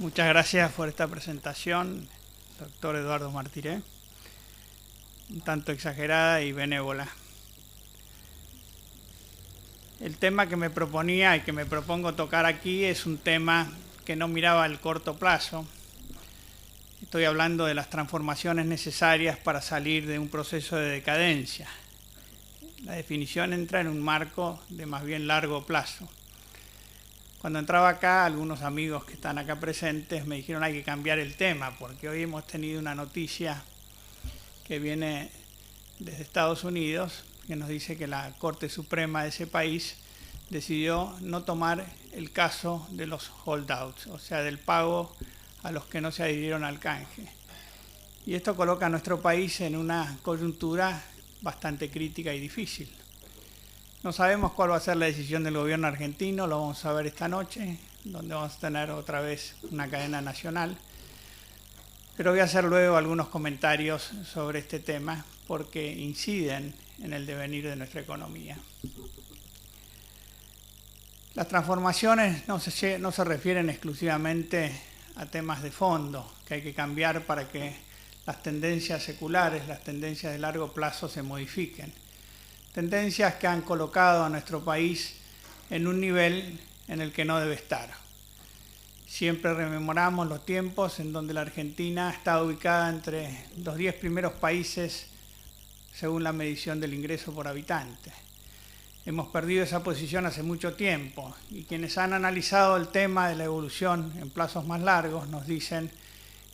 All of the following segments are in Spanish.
Muchas gracias por esta presentación, doctor Eduardo Martiré, un tanto exagerada y benévola. El tema que me proponía y que me propongo tocar aquí es un tema que no miraba al corto plazo. Estoy hablando de las transformaciones necesarias para salir de un proceso de decadencia. La definición entra en un marco de más bien largo plazo. Cuando entraba acá, algunos amigos que están acá presentes me dijeron hay que cambiar el tema, porque hoy hemos tenido una noticia que viene desde Estados Unidos, que nos dice que la Corte Suprema de ese país decidió no tomar el caso de los holdouts, o sea, del pago a los que no se adhirieron al canje. Y esto coloca a nuestro país en una coyuntura bastante crítica y difícil. No sabemos cuál va a ser la decisión del gobierno argentino, lo vamos a ver esta noche, donde vamos a tener otra vez una cadena nacional. Pero voy a hacer luego algunos comentarios sobre este tema, porque inciden en el devenir de nuestra economía. Las transformaciones no se refieren exclusivamente a temas de fondo, que hay que cambiar para que las tendencias seculares, las tendencias de largo plazo se modifiquen. Tendencias que han colocado a nuestro país en un nivel en el que no debe estar. Siempre rememoramos los tiempos en donde la Argentina está ubicada entre los 10 primeros países según la medición del ingreso por habitante. Hemos perdido esa posición hace mucho tiempo y quienes han analizado el tema de la evolución en plazos más largos nos dicen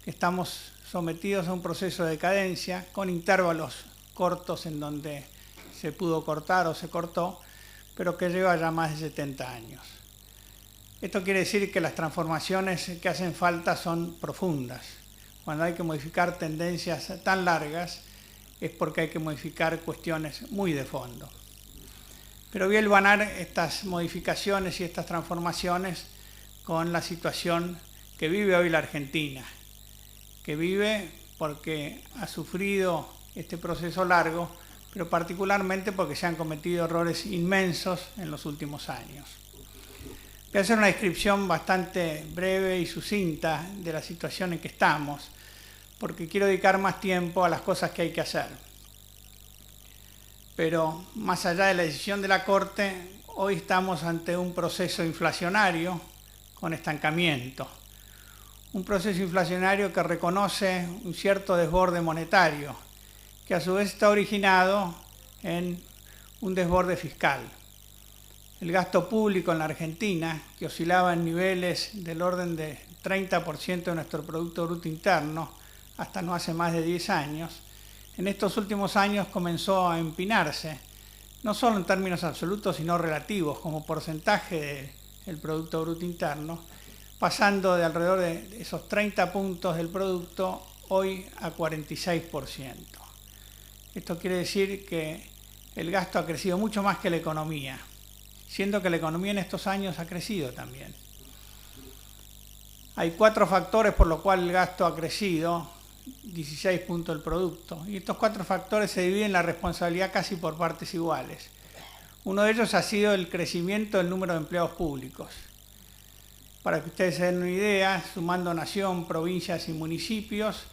que estamos sometidos a un proceso de decadencia con intervalos cortos en donde se pudo cortar o se cortó, pero que lleva ya más de 70 años. Esto quiere decir que las transformaciones que hacen falta son profundas. Cuando hay que modificar tendencias tan largas es porque hay que modificar cuestiones muy de fondo. Pero voy a hilvanar estas modificaciones y estas transformaciones con la situación que vive hoy la Argentina, que vive porque ha sufrido este proceso largo, pero particularmente porque se han cometido errores inmensos en los últimos años. Voy a hacer una descripción bastante breve y sucinta de la situación en que estamos, porque quiero dedicar más tiempo a las cosas que hay que hacer. Pero más allá de la decisión de la Corte, hoy estamos ante un proceso inflacionario con estancamiento. Un proceso inflacionario que reconoce un cierto desborde monetario, que a su vez está originado en un desborde fiscal. El gasto público en la Argentina, que oscilaba en niveles del orden de 30% de nuestro Producto Bruto Interno hasta no hace más de 10 años, en estos últimos años comenzó a empinarse, no solo en términos absolutos, sino relativos, como porcentaje del Producto Bruto Interno, pasando de alrededor de esos 30 puntos del producto hoy a 46%. Esto quiere decir que el gasto ha crecido mucho más que la economía, siendo que la economía en estos años ha crecido también. Hay 4 factores por los cuales el gasto ha crecido 16 puntos del producto, y estos 4 factores se dividen la responsabilidad casi por partes iguales. Uno de ellos ha sido el crecimiento del número de empleados públicos. Para que ustedes se den una idea, sumando nación, provincias y municipios,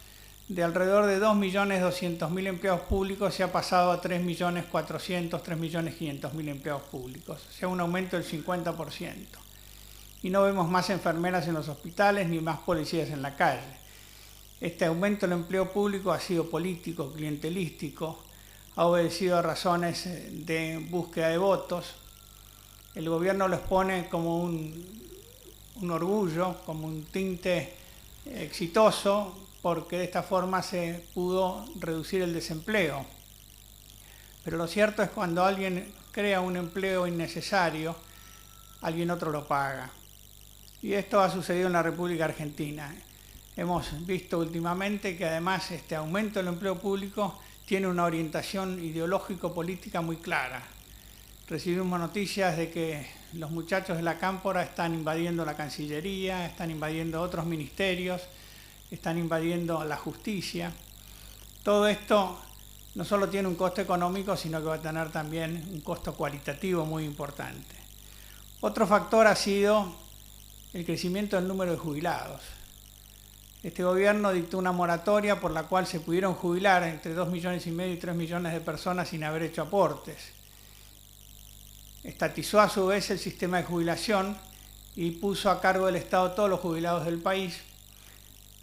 de alrededor de 2.200.000 empleados públicos se ha pasado a 3.400.000, 3.500.000 empleados públicos, o sea, un aumento del 50%. Y no vemos más enfermeras en los hospitales ni más policías en la calle. Este aumento del empleo público ha sido político, clientelístico, ha obedecido a razones de búsqueda de votos. El gobierno los pone como un orgullo, como un tinte exitoso, porque de esta forma se pudo reducir el desempleo. Pero lo cierto es que cuando alguien crea un empleo innecesario, alguien otro lo paga. Y esto ha sucedido en la República Argentina. Hemos visto últimamente que además este aumento del empleo público tiene una orientación ideológico-política muy clara. Recibimos noticias de que los muchachos de la Cámpora están invadiendo la Cancillería, están invadiendo otros ministerios, están invadiendo la justicia. Todo esto no solo tiene un costo económico, sino que va a tener también un costo cualitativo muy importante. Otro factor ha sido el crecimiento del número de jubilados. este gobierno dictó una moratoria por la cual se pudieron jubilar entre 2,5 millones y 3 millones de personas sin haber hecho aportes. Estatizó a su vez el sistema de jubilación y puso a cargo del Estado todos los jubilados del país,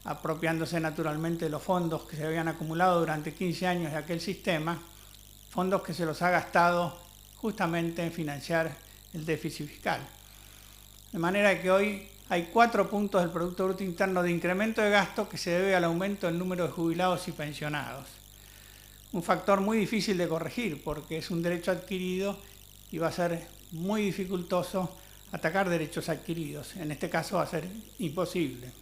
apropiándose naturalmente de los fondos que se habían acumulado durante 15 años de aquel sistema, fondos que se los ha gastado justamente en financiar el déficit fiscal. De manera que hoy hay 4 puntos del Producto Bruto Interno de incremento de gasto que se debe al aumento del número de jubilados y pensionados. Un factor muy difícil de corregir porque es un derecho adquirido y va a ser muy dificultoso atacar derechos adquiridos. En este caso va a ser imposible.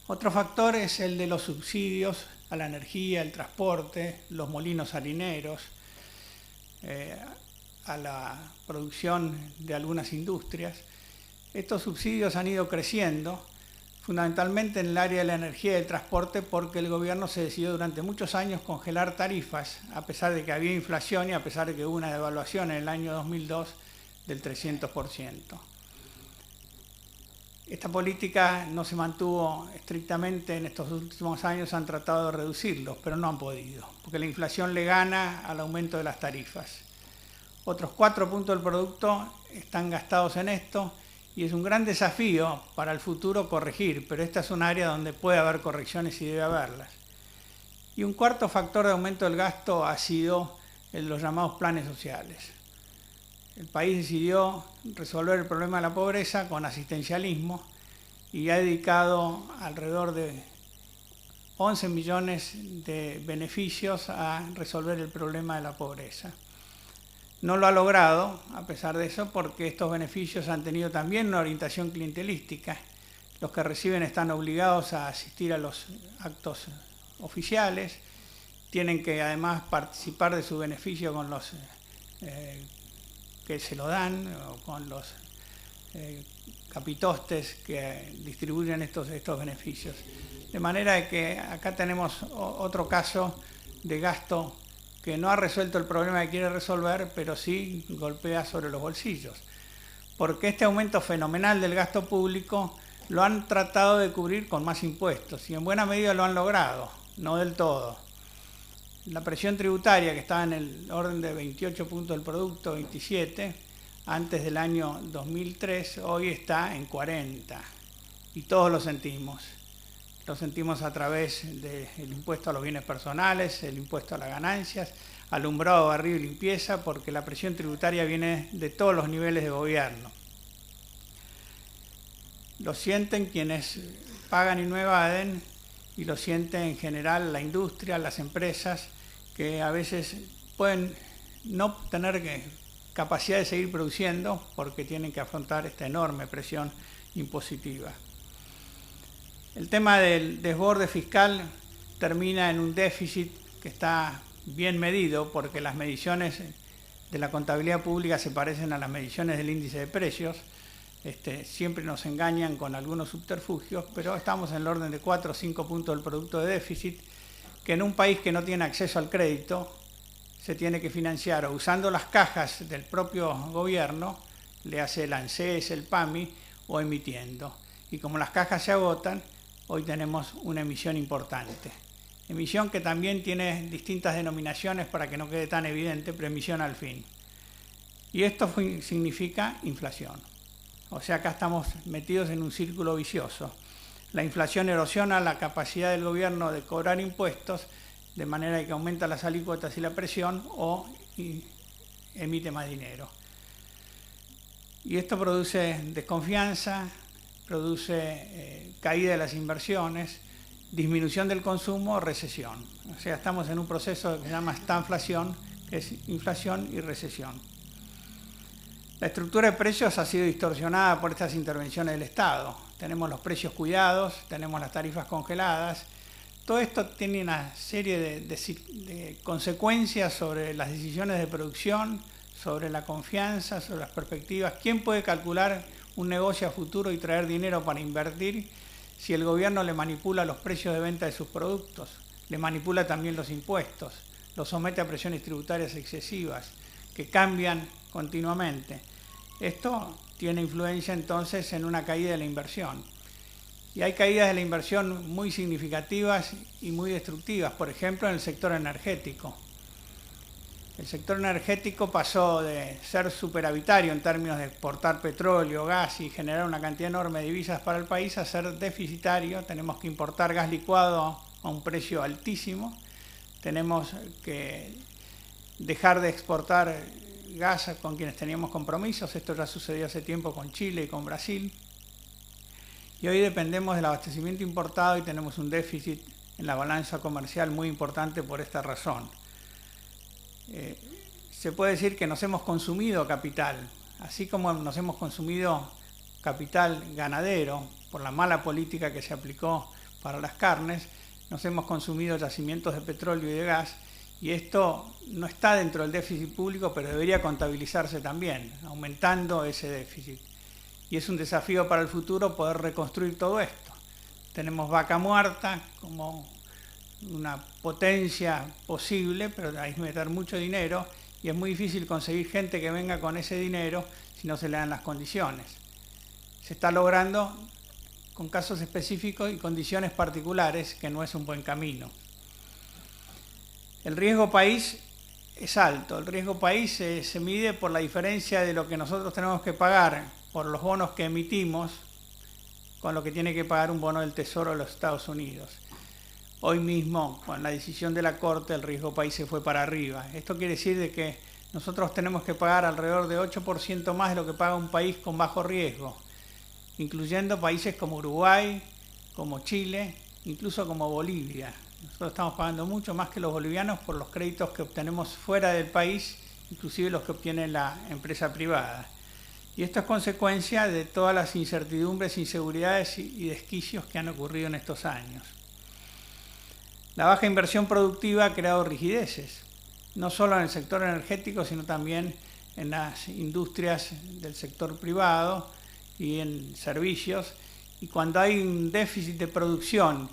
Otro factor es el de los subsidios a la energía, el transporte, los molinos harineros, a la producción de algunas industrias. Estos subsidios han ido creciendo, fundamentalmente en el área de la energía y del transporte, porque el gobierno se decidió durante muchos años congelar tarifas, a pesar de que había inflación y a pesar de que hubo una devaluación en el año 2002 del 300%. Esta política no se mantuvo estrictamente en estos últimos años, han tratado de reducirlos, pero no han podido, porque la inflación le gana al aumento de las tarifas. Otros 4 puntos del producto están gastados en esto y es un gran desafío para el futuro corregir, pero esta es un área donde puede haber correcciones y debe haberlas. Y un cuarto factor de aumento del gasto ha sido los llamados planes sociales. El país decidió resolver el problema de la pobreza con asistencialismo y ha dedicado alrededor de 11 millones de beneficios a resolver el problema de la pobreza. No lo ha logrado, a pesar de eso, porque estos beneficios han tenido también una orientación clientelística. Los que reciben están obligados a asistir a los actos oficiales, tienen que además participar de su beneficio con los que se lo dan, o con los capitostes que distribuyen estos beneficios. De manera que acá tenemos otro caso de gasto que no ha resuelto el problema que quiere resolver, pero sí golpea sobre los bolsillos. Porque este aumento fenomenal del gasto público lo han tratado de cubrir con más impuestos y en buena medida lo han logrado, no del todo. La presión tributaria, que estaba en el orden de 28 puntos del producto, 27, antes del año 2003, hoy está en 40. Y todos lo sentimos. Lo sentimos a través del impuesto a los bienes personales, el impuesto a las ganancias, alumbrado, barrido y limpieza, porque la presión tributaria viene de todos los niveles de gobierno. Lo sienten quienes pagan y no evaden, y lo sienten en general la industria, las empresas, que a veces pueden no tener capacidad de seguir produciendo porque tienen que afrontar esta enorme presión impositiva. El tema del desborde fiscal termina en un déficit que está bien medido porque las mediciones de la contabilidad pública se parecen a las mediciones del índice de precios. Siempre nos engañan con algunos subterfugios, pero estamos en el orden de 4 o 5 puntos del producto de déficit, que en un país que no tiene acceso al crédito se tiene que financiar o usando las cajas del propio gobierno, le hace el ANSES, el PAMI, o emitiendo. Y como las cajas se agotan, hoy tenemos una emisión importante. Emisión que también tiene distintas denominaciones para que no quede tan evidente, pero emisión al fin. Y esto significa inflación. O sea, acá estamos metidos en un círculo vicioso. La inflación erosiona la capacidad del gobierno de cobrar impuestos, de manera que aumenta las alícuotas y la presión o emite más dinero. Y esto produce desconfianza, produce caída de las inversiones, disminución del consumo, recesión. O sea, estamos en un proceso que se llama stagflación, que es inflación y recesión. La estructura de precios ha sido distorsionada por estas intervenciones del Estado. Tenemos los precios cuidados, tenemos las tarifas congeladas. Todo esto tiene una serie de consecuencias sobre las decisiones de producción, sobre la confianza, sobre las perspectivas. ¿Quién puede calcular un negocio a futuro y traer dinero para invertir si el gobierno le manipula los precios de venta de sus productos? Le manipula también los impuestos, los somete a presiones tributarias excesivas que cambian continuamente. Esto tiene influencia entonces en una caída de la inversión. Y hay caídas de la inversión muy significativas y muy destructivas, por ejemplo, en el sector energético. El sector energético pasó de ser superavitario en términos de exportar petróleo, gas y generar una cantidad enorme de divisas para el país a ser deficitario. Tenemos que importar gas licuado a un precio altísimo. Tenemos que dejar de exportar gas con quienes teníamos compromisos. Esto ya sucedió hace tiempo con Chile y con Brasil. Y hoy dependemos del abastecimiento importado y tenemos un déficit en la balanza comercial muy importante por esta razón. Se puede decir que nos hemos consumido capital, así como nos hemos consumido capital ganadero por la mala política que se aplicó para las carnes, nos hemos consumido yacimientos de petróleo y de gas, y esto no está dentro del déficit público, pero debería contabilizarse también, aumentando ese déficit. Y es un desafío para el futuro poder reconstruir todo esto. Tenemos vaca muerta como una potencia posible, pero hay que meter mucho dinero y es muy difícil conseguir gente que venga con ese dinero si no se le dan las condiciones. Se está logrando con casos específicos y condiciones particulares, que no es un buen camino. El riesgo país es alto. El riesgo país se mide por la diferencia de lo que nosotros tenemos que pagar por los bonos que emitimos con lo que tiene que pagar un bono del Tesoro de los Estados Unidos. Hoy mismo, con la decisión de la Corte, el riesgo país se fue para arriba. Esto quiere decir de que nosotros tenemos que pagar alrededor de 8% más de lo que paga un país con bajo riesgo, incluyendo países como Uruguay, como Chile, incluso como Bolivia. Nosotros estamos pagando mucho más que los bolivianos por los créditos que obtenemos fuera del país, inclusive los que obtiene la empresa privada. Y esto es consecuencia de todas las incertidumbres, inseguridades y desquicios que han ocurrido en estos años. La baja inversión productiva ha creado rigideces, no solo en el sector energético, sino también en las industrias del sector privado y en servicios. Y cuando hay un déficit de producción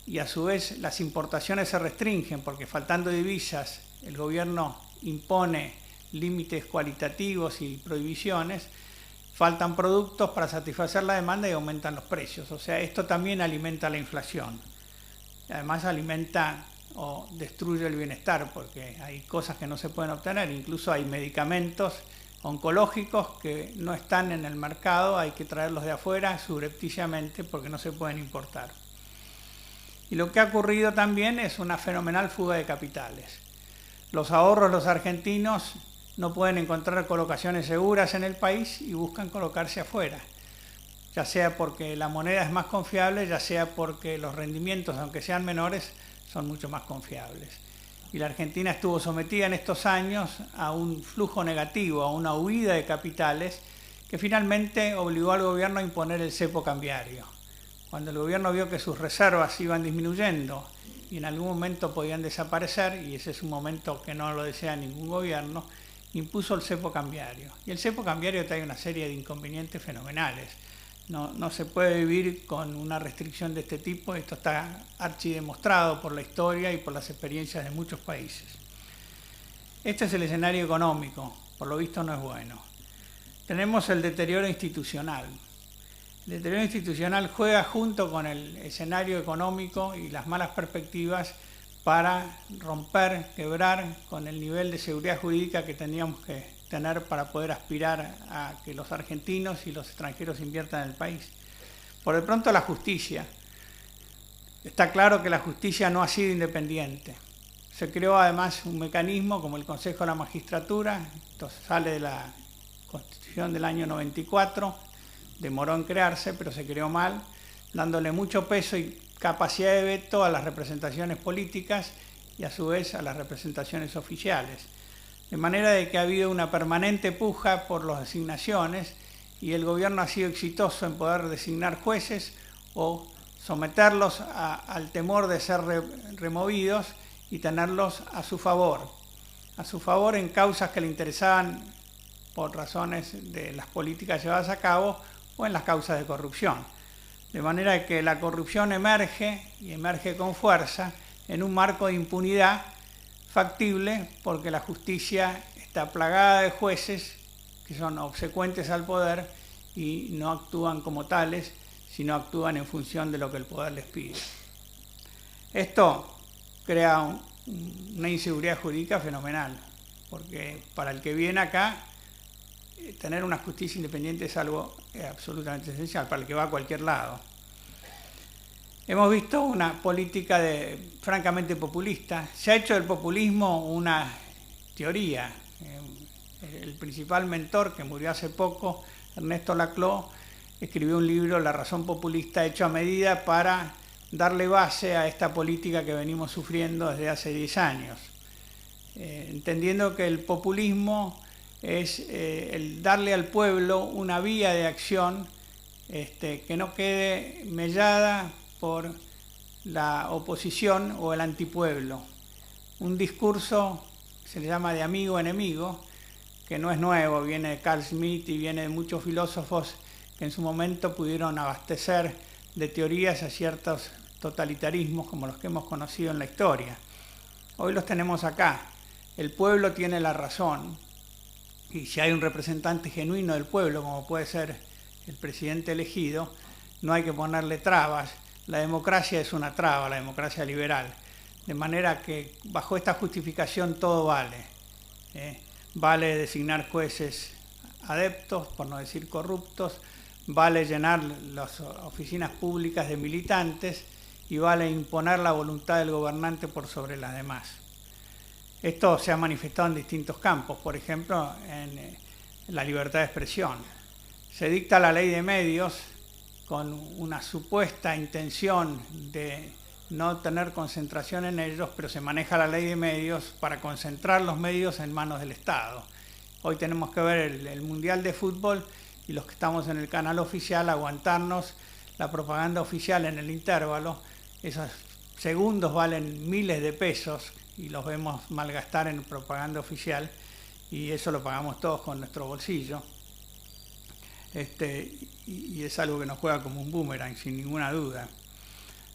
y a su vez las importaciones se restringen porque faltando divisas el gobierno impone límites cualitativos y prohibiciones, faltan productos para satisfacer la demanda y aumentan los precios. O sea, esto también alimenta la inflación. Además alimenta o destruye el bienestar porque hay cosas que no se pueden obtener, incluso hay medicamentos oncológicos que no están en el mercado, hay que traerlos de afuera subrepticiamente porque no se pueden importar. Y lo que ha ocurrido también es una fenomenal fuga de capitales. Los ahorros, los argentinos no pueden encontrar colocaciones seguras en el país y buscan colocarse afuera, ya sea porque la moneda es más confiable, ya sea porque los rendimientos, aunque sean menores, son mucho más confiables. Y la Argentina estuvo sometida en estos años a un flujo negativo, a una huida de capitales que finalmente obligó al gobierno a imponer el cepo cambiario. Cuando el gobierno vio que sus reservas iban disminuyendo y en algún momento podían desaparecer, y ese es un momento que no lo desea ningún gobierno, impuso el cepo cambiario. Y el cepo cambiario trae una serie de inconvenientes fenomenales. No se puede vivir con una restricción de este tipo, esto está archidemostrado por la historia y por las experiencias de muchos países. Este es el escenario económico, por lo visto no es bueno. Tenemos el deterioro institucional. El deterioro institucional juega junto con el escenario económico y las malas perspectivas para romper, quebrar con el nivel de seguridad jurídica que teníamos que tener para poder aspirar a que los argentinos y los extranjeros inviertan en el país. Por de pronto la justicia. Está claro que la justicia no ha sido independiente. Se creó además un mecanismo como el Consejo de la Magistratura, esto sale de la Constitución del año 94, demoró en crearse, pero se creó mal, dándole mucho peso y capacidad de veto a las representaciones políticas y a su vez a las representaciones oficiales. De manera de que ha habido una permanente puja por las designaciones y el gobierno ha sido exitoso en poder designar jueces o someterlos al temor de ser removidos y tenerlos a su favor en causas que le interesaban por razones de las políticas llevadas a cabo o en las causas de corrupción. De manera que la corrupción emerge y emerge con fuerza en un marco de impunidad factible porque la justicia está plagada de jueces que son obsecuentes al poder y no actúan como tales, sino actúan en función de lo que el poder les pide. Esto crea una inseguridad jurídica fenomenal, porque para el que viene acá, tener una justicia independiente es algo absolutamente esencial, para el que va a cualquier lado. Hemos visto una política francamente populista. Se ha hecho del populismo una teoría. El principal mentor, que murió hace poco, Ernesto Laclau, escribió un libro, La razón populista, hecho a medida para darle base a esta política que venimos sufriendo desde hace 10 años. Entendiendo que el populismo es el darle al pueblo una vía de acción que no quede mellada por la oposición o el antipueblo. Un discurso, se le llama de amigo-enemigo, que no es nuevo, viene de Carl Schmitt y viene de muchos filósofos que en su momento pudieron abastecer de teorías a ciertos totalitarismos como los que hemos conocido en la historia. Hoy los tenemos acá. El pueblo tiene la razón, y si hay un representante genuino del pueblo, como puede ser el presidente elegido, no hay que ponerle trabas. La democracia es una traba, la democracia liberal. De manera que bajo esta justificación todo vale. Vale designar jueces adeptos, por no decir corruptos, vale llenar las oficinas públicas de militantes y vale imponer la voluntad del gobernante por sobre las demás. Esto se ha manifestado en distintos campos, por ejemplo, en la libertad de expresión. Se dicta la ley de medios con una supuesta intención de no tener concentración en ellos, pero se maneja la ley de medios para concentrar los medios en manos del Estado. Hoy tenemos que ver el Mundial de Fútbol y los que estamos en el canal oficial aguantarnos la propaganda oficial en el intervalo. Esos segundos valen miles de pesos y los vemos malgastar en propaganda oficial, y eso lo pagamos todos con nuestro bolsillo. Y es algo que nos juega como un boomerang, sin ninguna duda.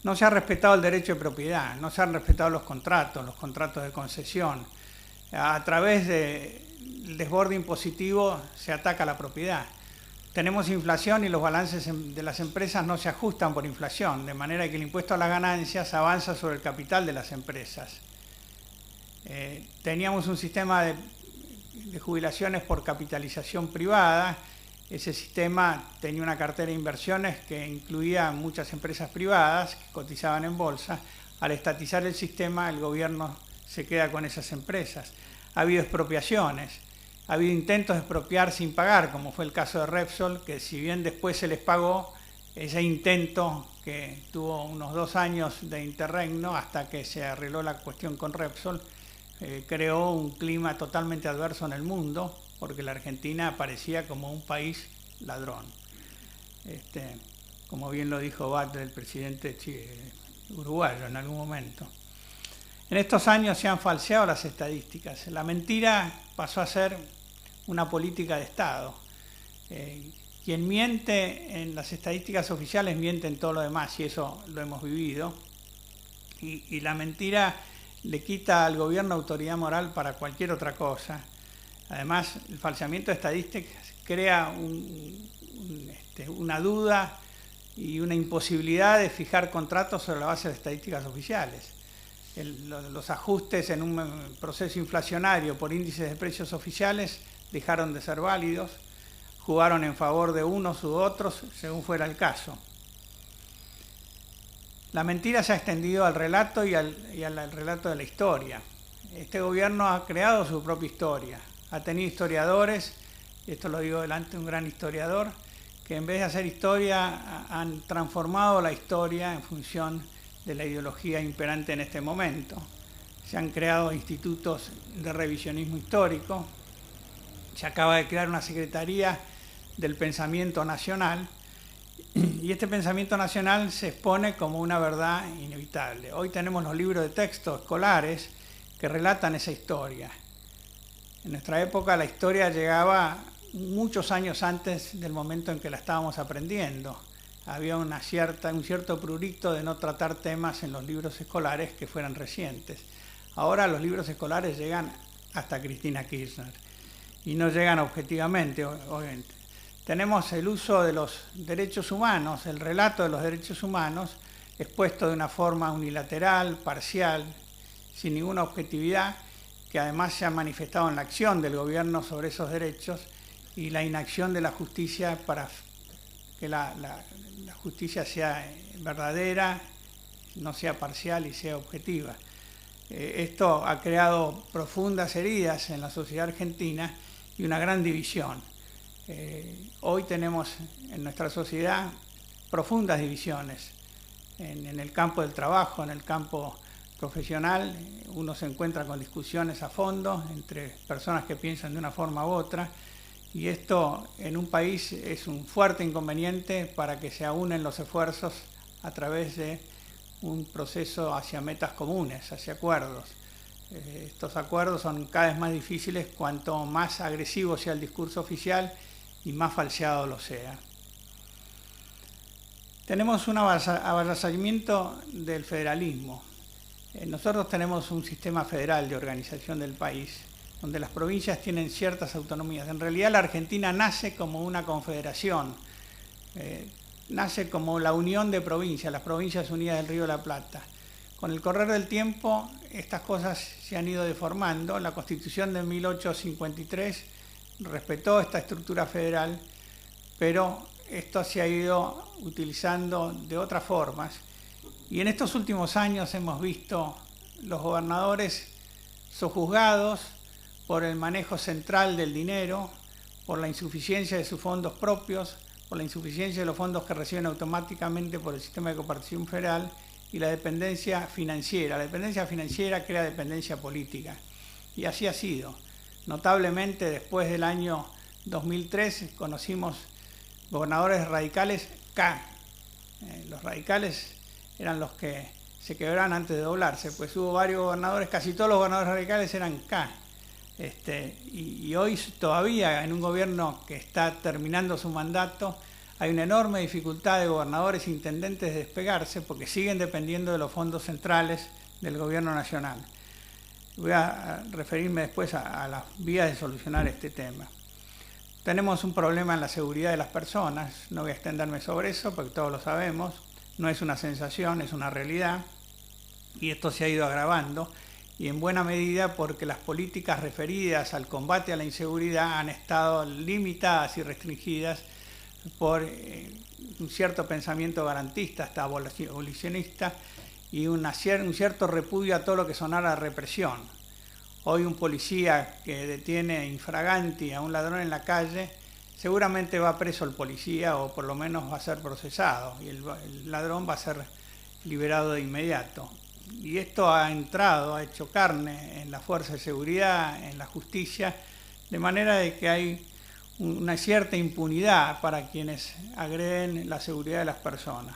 No se ha respetado el derecho de propiedad, no se han respetado los contratos de concesión. A través del desborde impositivo se ataca la propiedad. Tenemos inflación y los balances de las empresas no se ajustan por inflación, de manera que el impuesto a las ganancias avanza sobre el capital de las empresas. Teníamos un sistema de jubilaciones por capitalización privada. Ese sistema tenía una cartera de inversiones que incluía muchas empresas privadas que cotizaban en bolsa. Al estatizar el sistema, el gobierno se queda con esas empresas. Ha habido expropiaciones, ha habido intentos de expropiar sin pagar, como fue el caso de Repsol, que si bien después se les pagó, ese intento que tuvo unos 2 años de interregno hasta que se arregló la cuestión con Repsol, creó un clima totalmente adverso en el mundo, porque la Argentina aparecía como un país ladrón. Como bien lo dijo Batlle, el presidente uruguayo, en algún momento. En estos años se han falseado las estadísticas. La mentira pasó a ser una política de Estado. Quien miente en las estadísticas oficiales miente en todo lo demás, y eso lo hemos vivido. Y la mentira le quita al gobierno autoridad moral para cualquier otra cosa. Además, el falseamiento de estadísticas crea una duda y una imposibilidad de fijar contratos sobre la base de estadísticas oficiales. Los ajustes en un proceso inflacionario por índices de precios oficiales dejaron de ser válidos, jugaron en favor de unos u otros, según fuera el caso. La mentira se ha extendido al relato y al relato de la historia. Este gobierno ha creado su propia historia. Ha tenido historiadores, y esto lo digo delante de un gran historiador, que en vez de hacer historia han transformado la historia en función de la ideología imperante en este momento. Se han creado institutos de revisionismo histórico, se acaba de crear una Secretaría del Pensamiento Nacional, y este pensamiento nacional se expone como una verdad inevitable. Hoy tenemos los libros de texto escolares que relatan esa historia. En nuestra época la historia llegaba muchos años antes del momento en que la estábamos aprendiendo. Había un cierto prurito de no tratar temas en los libros escolares que fueran recientes. Ahora los libros escolares llegan hasta Cristina Kirchner y no llegan objetivamente, obviamente. tenemos el uso de los derechos humanos, el relato de los derechos humanos, expuesto de una forma unilateral, parcial, sin ninguna objetividad, que además se ha manifestado en la acción del gobierno sobre esos derechos y la inacción de la justicia para que la justicia sea verdadera, no sea parcial y sea objetiva. Esto ha creado profundas heridas en la sociedad argentina y una gran división. Hoy tenemos en nuestra sociedad profundas divisiones. En el campo del trabajo, en el campo profesional, uno se encuentra con discusiones a fondo entre personas que piensan de una forma u otra, y esto en un país es un fuerte inconveniente para que se aúnen los esfuerzos a través de un proceso hacia metas comunes, hacia acuerdos. Estos acuerdos son cada vez más difíciles cuanto más agresivo sea el discurso oficial y más falseado lo sea. Tenemos un avasallamiento del federalismo. Nosotros tenemos un sistema federal de organización del país, donde las provincias tienen ciertas autonomías. En realidad la Argentina nace como una confederación, nace como la unión de provincias, las provincias unidas del Río de la Plata. Con el correr del tiempo estas cosas se han ido deformando. La Constitución de 1853 respetó esta estructura federal, pero esto se ha ido utilizando de otras formas. Y en estos últimos años hemos visto los gobernadores sojuzgados por el manejo central del dinero, por la insuficiencia de sus fondos propios, por la insuficiencia de los fondos que reciben automáticamente por el sistema de coparticipación federal y la dependencia financiera. La dependencia financiera crea dependencia política. Y así ha sido. Notablemente, después del año 2003, conocimos gobernadores radicales K. Los radicales eran los que se quebraban antes de doblarse, pues hubo varios gobernadores, casi todos los gobernadores radicales eran K. Y hoy todavía en un gobierno que está terminando su mandato hay una enorme dificultad de gobernadores e intendentes de despegarse porque siguen dependiendo de los fondos centrales del gobierno nacional. Voy a referirme después a las vías de solucionar este tema. Tenemos un problema en la seguridad de las personas, no voy a extenderme sobre eso porque todos lo sabemos, no es una sensación, es una realidad, y esto se ha ido agravando, y en buena medida porque las políticas referidas al combate a la inseguridad han estado limitadas y restringidas por un cierto pensamiento garantista, hasta abolicionista, y un cierto repudio a todo lo que sonara represión. Hoy un policía que detiene infraganti a un ladrón en la calle, seguramente va preso el policía o por lo menos va a ser procesado y el ladrón va a ser liberado de inmediato. Y esto ha hecho carne en la fuerza de seguridad, en la justicia, de manera de que hay una cierta impunidad para quienes agreden la seguridad de las personas.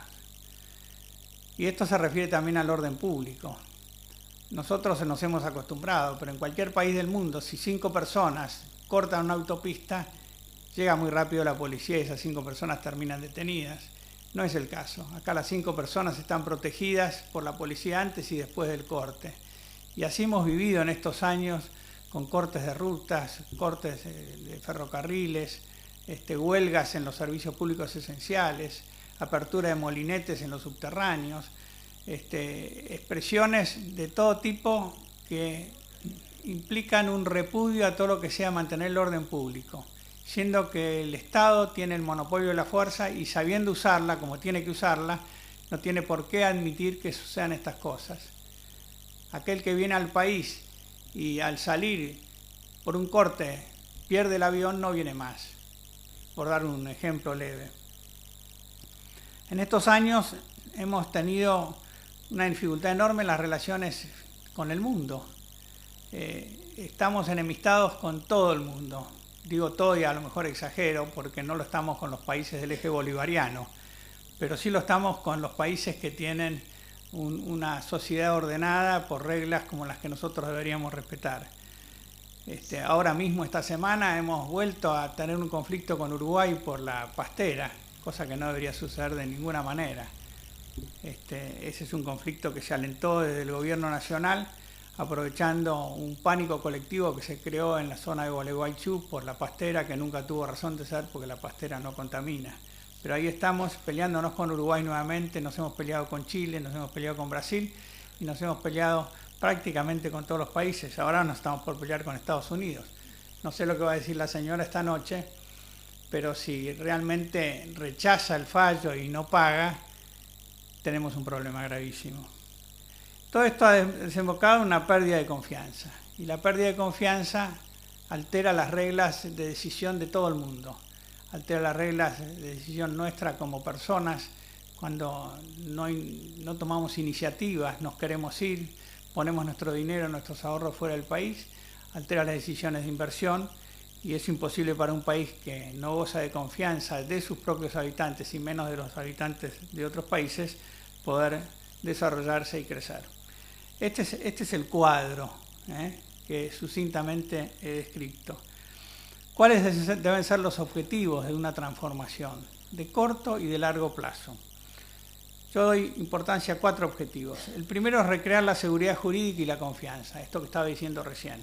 Y esto se refiere también al orden público. Nosotros nos hemos acostumbrado, pero en cualquier país del mundo, si 5 personas cortan una autopista, llega muy rápido la policía y esas 5 personas terminan detenidas. No es el caso. Acá las 5 personas están protegidas por la policía antes y después del corte. Y así hemos vivido en estos años con cortes de rutas, cortes de ferrocarriles, huelgas en los servicios públicos esenciales, apertura de molinetes en los subterráneos, expresiones de todo tipo que implican un repudio a todo lo que sea mantener el orden público, siendo que el Estado tiene el monopolio de la fuerza y sabiendo usarla como tiene que usarla, no tiene por qué admitir que sucedan estas cosas. Aquel que viene al país y al salir por un corte pierde el avión, no viene más, por dar un ejemplo leve. En estos años hemos tenido una dificultad enorme en las relaciones con el mundo. Estamos enemistados con todo el mundo. Digo todo y a lo mejor exagero porque no lo estamos con los países del eje bolivariano, pero sí lo estamos con los países que tienen una sociedad ordenada por reglas como las que nosotros deberíamos respetar. Ahora mismo, esta semana, hemos vuelto a tener un conflicto con Uruguay por la pastera, cosa que no debería suceder de ninguna manera. Ese es un conflicto que se alentó desde el gobierno nacional aprovechando un pánico colectivo que se creó en la zona de Gualeguaychú por la pastera, que nunca tuvo razón de ser porque la pastera no contamina. Pero ahí estamos peleándonos con Uruguay nuevamente, nos hemos peleado con Chile, nos hemos peleado con Brasil y nos hemos peleado prácticamente con todos los países. Ahora nos estamos por pelear con Estados Unidos. No sé lo que va a decir la señora esta noche, pero si realmente rechaza el fallo y no paga, tenemos un problema gravísimo. Todo esto ha desembocado en una pérdida de confianza, y la pérdida de confianza altera las reglas de decisión de todo el mundo, altera las reglas de decisión nuestra como personas. Cuando no tomamos iniciativas, nos queremos ir, ponemos nuestro dinero, nuestros ahorros fuera del país, altera las decisiones de inversión, y es imposible para un país que no goza de confianza de sus propios habitantes y menos de los habitantes de otros países poder desarrollarse y crecer. Este es el cuadro que sucintamente he descrito. ¿Cuáles deben ser los objetivos de una transformación de corto y de largo plazo? Yo doy importancia a 4 objetivos. El primero es recrear la seguridad jurídica y la confianza, esto que estaba diciendo recién.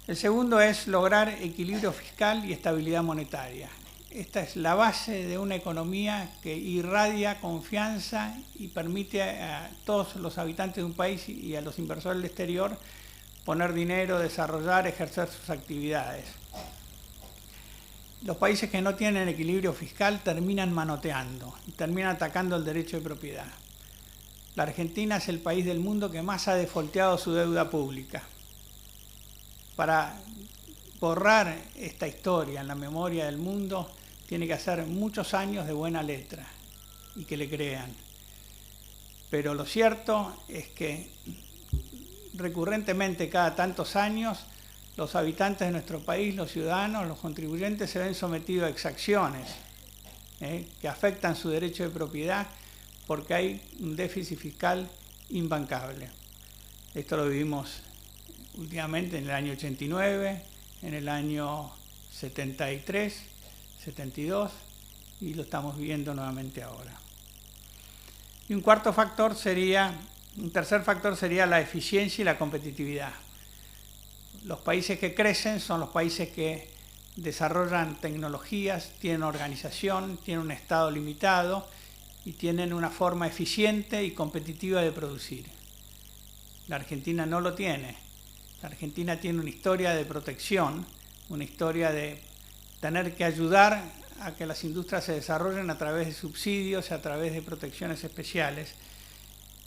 El segundo es lograr equilibrio fiscal y estabilidad monetaria. Esta es la base de una economía que irradia confianza y permite a todos los habitantes de un país y a los inversores del exterior poner dinero, desarrollar, ejercer sus actividades. Los países que no tienen equilibrio fiscal terminan manoteando y terminan atacando el derecho de propiedad. La Argentina es el país del mundo que más ha defolteado su deuda pública. Para borrar esta historia en la memoria del mundo, tiene que hacer muchos años de buena letra y que le crean. Pero lo cierto es que recurrentemente, cada tantos años, los habitantes de nuestro país, los ciudadanos, los contribuyentes, se ven sometidos a exacciones que afectan su derecho de propiedad porque hay un déficit fiscal imbancable. Esto lo vivimos últimamente en el año 89, en el año 73, 72 y lo estamos viviendo nuevamente ahora. Y un tercer factor sería la eficiencia y la competitividad. Los países que crecen son los países que desarrollan tecnologías, tienen organización, tienen un Estado limitado y tienen una forma eficiente y competitiva de producir. La Argentina no lo tiene. La Argentina tiene una historia de protección, una historia de tener que ayudar a que las industrias se desarrollen a través de subsidios, a través de protecciones especiales,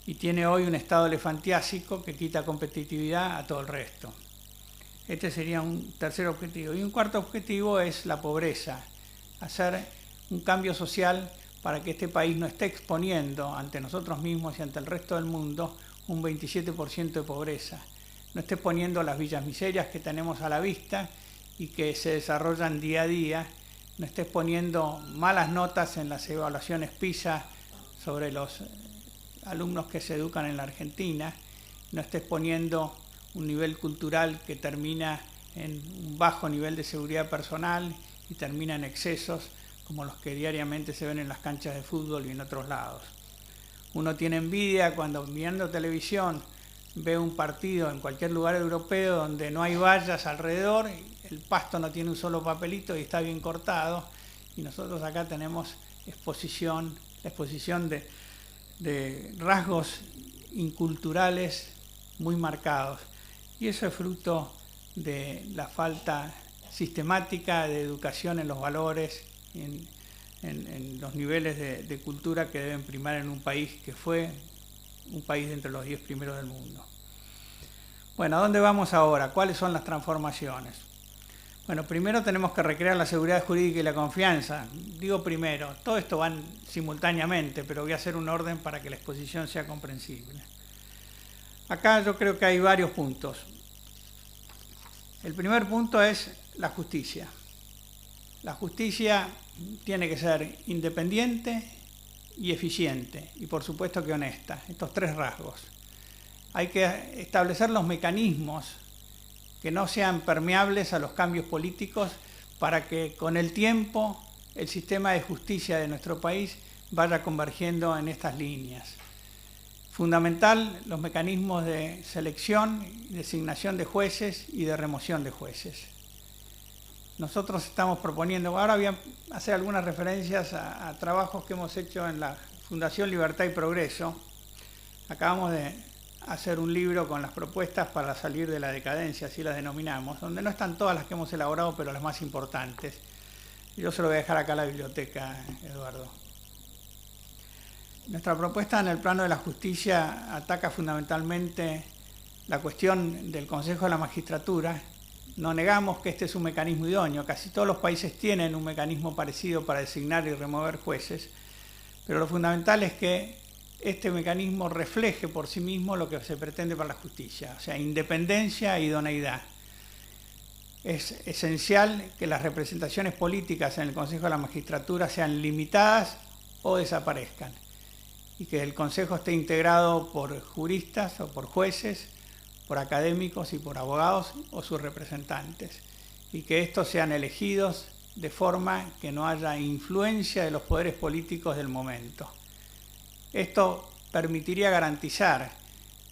y tiene hoy un estado elefantiásico que quita competitividad a todo el resto. Este sería un tercer objetivo. Y un cuarto objetivo es la pobreza, hacer un cambio social para que este país no esté exponiendo ante nosotros mismos y ante el resto del mundo un 27% de pobreza. No esté poniendo las villas miserias que tenemos a la vista y que se desarrollan día a día, no estés poniendo malas notas en las evaluaciones PISA sobre los alumnos que se educan en la Argentina, no estés poniendo un nivel cultural que termina en un bajo nivel de seguridad personal y termina en excesos como los que diariamente se ven en las canchas de fútbol y en otros lados. Uno tiene envidia cuando mirando televisión ve un partido en cualquier lugar europeo donde no hay vallas alrededor, el pasto no tiene un solo papelito y está bien cortado, y nosotros acá tenemos la exposición de rasgos inculturales muy marcados, y eso es fruto de la falta sistemática de educación en los valores, en los niveles de cultura que deben primar en un país que fue un país de entre los 10 primeros del mundo. Bueno, ¿a dónde vamos ahora? ¿Cuáles son las transformaciones? Bueno, primero tenemos que recrear la seguridad jurídica y la confianza. Digo primero, todo esto van simultáneamente, pero voy a hacer un orden para que la exposición sea comprensible. Acá yo creo que hay varios puntos. El primer punto es la justicia. La justicia tiene que ser independiente y eficiente, y por supuesto que honesta, estos 3 rasgos. Hay que establecer los mecanismos que no sean permeables a los cambios políticos para que con el tiempo el sistema de justicia de nuestro país vaya convergiendo en estas líneas. Fundamental los mecanismos de selección, designación de jueces y de remoción de jueces. Nosotros estamos proponiendo, ahora voy a hacer algunas referencias a trabajos que hemos hecho en la Fundación Libertad y Progreso. Acabamos de hacer un libro con las propuestas para salir de la decadencia, así las denominamos, donde no están todas las que hemos elaborado, pero las más importantes. Yo se lo voy a dejar acá a la biblioteca, Eduardo. Nuestra propuesta en el plano de la justicia ataca fundamentalmente la cuestión del Consejo de la Magistratura. No negamos que este es un mecanismo idóneo, casi todos los países tienen un mecanismo parecido para designar y remover jueces, pero lo fundamental es que este mecanismo refleje por sí mismo lo que se pretende para la justicia, o sea, independencia e idoneidad. Es esencial que las representaciones políticas en el Consejo de la Magistratura sean limitadas o desaparezcan, y que el Consejo esté integrado por juristas o por jueces, por académicos y por abogados o sus representantes, y que estos sean elegidos de forma que no haya influencia de los poderes políticos del momento. Esto permitiría garantizar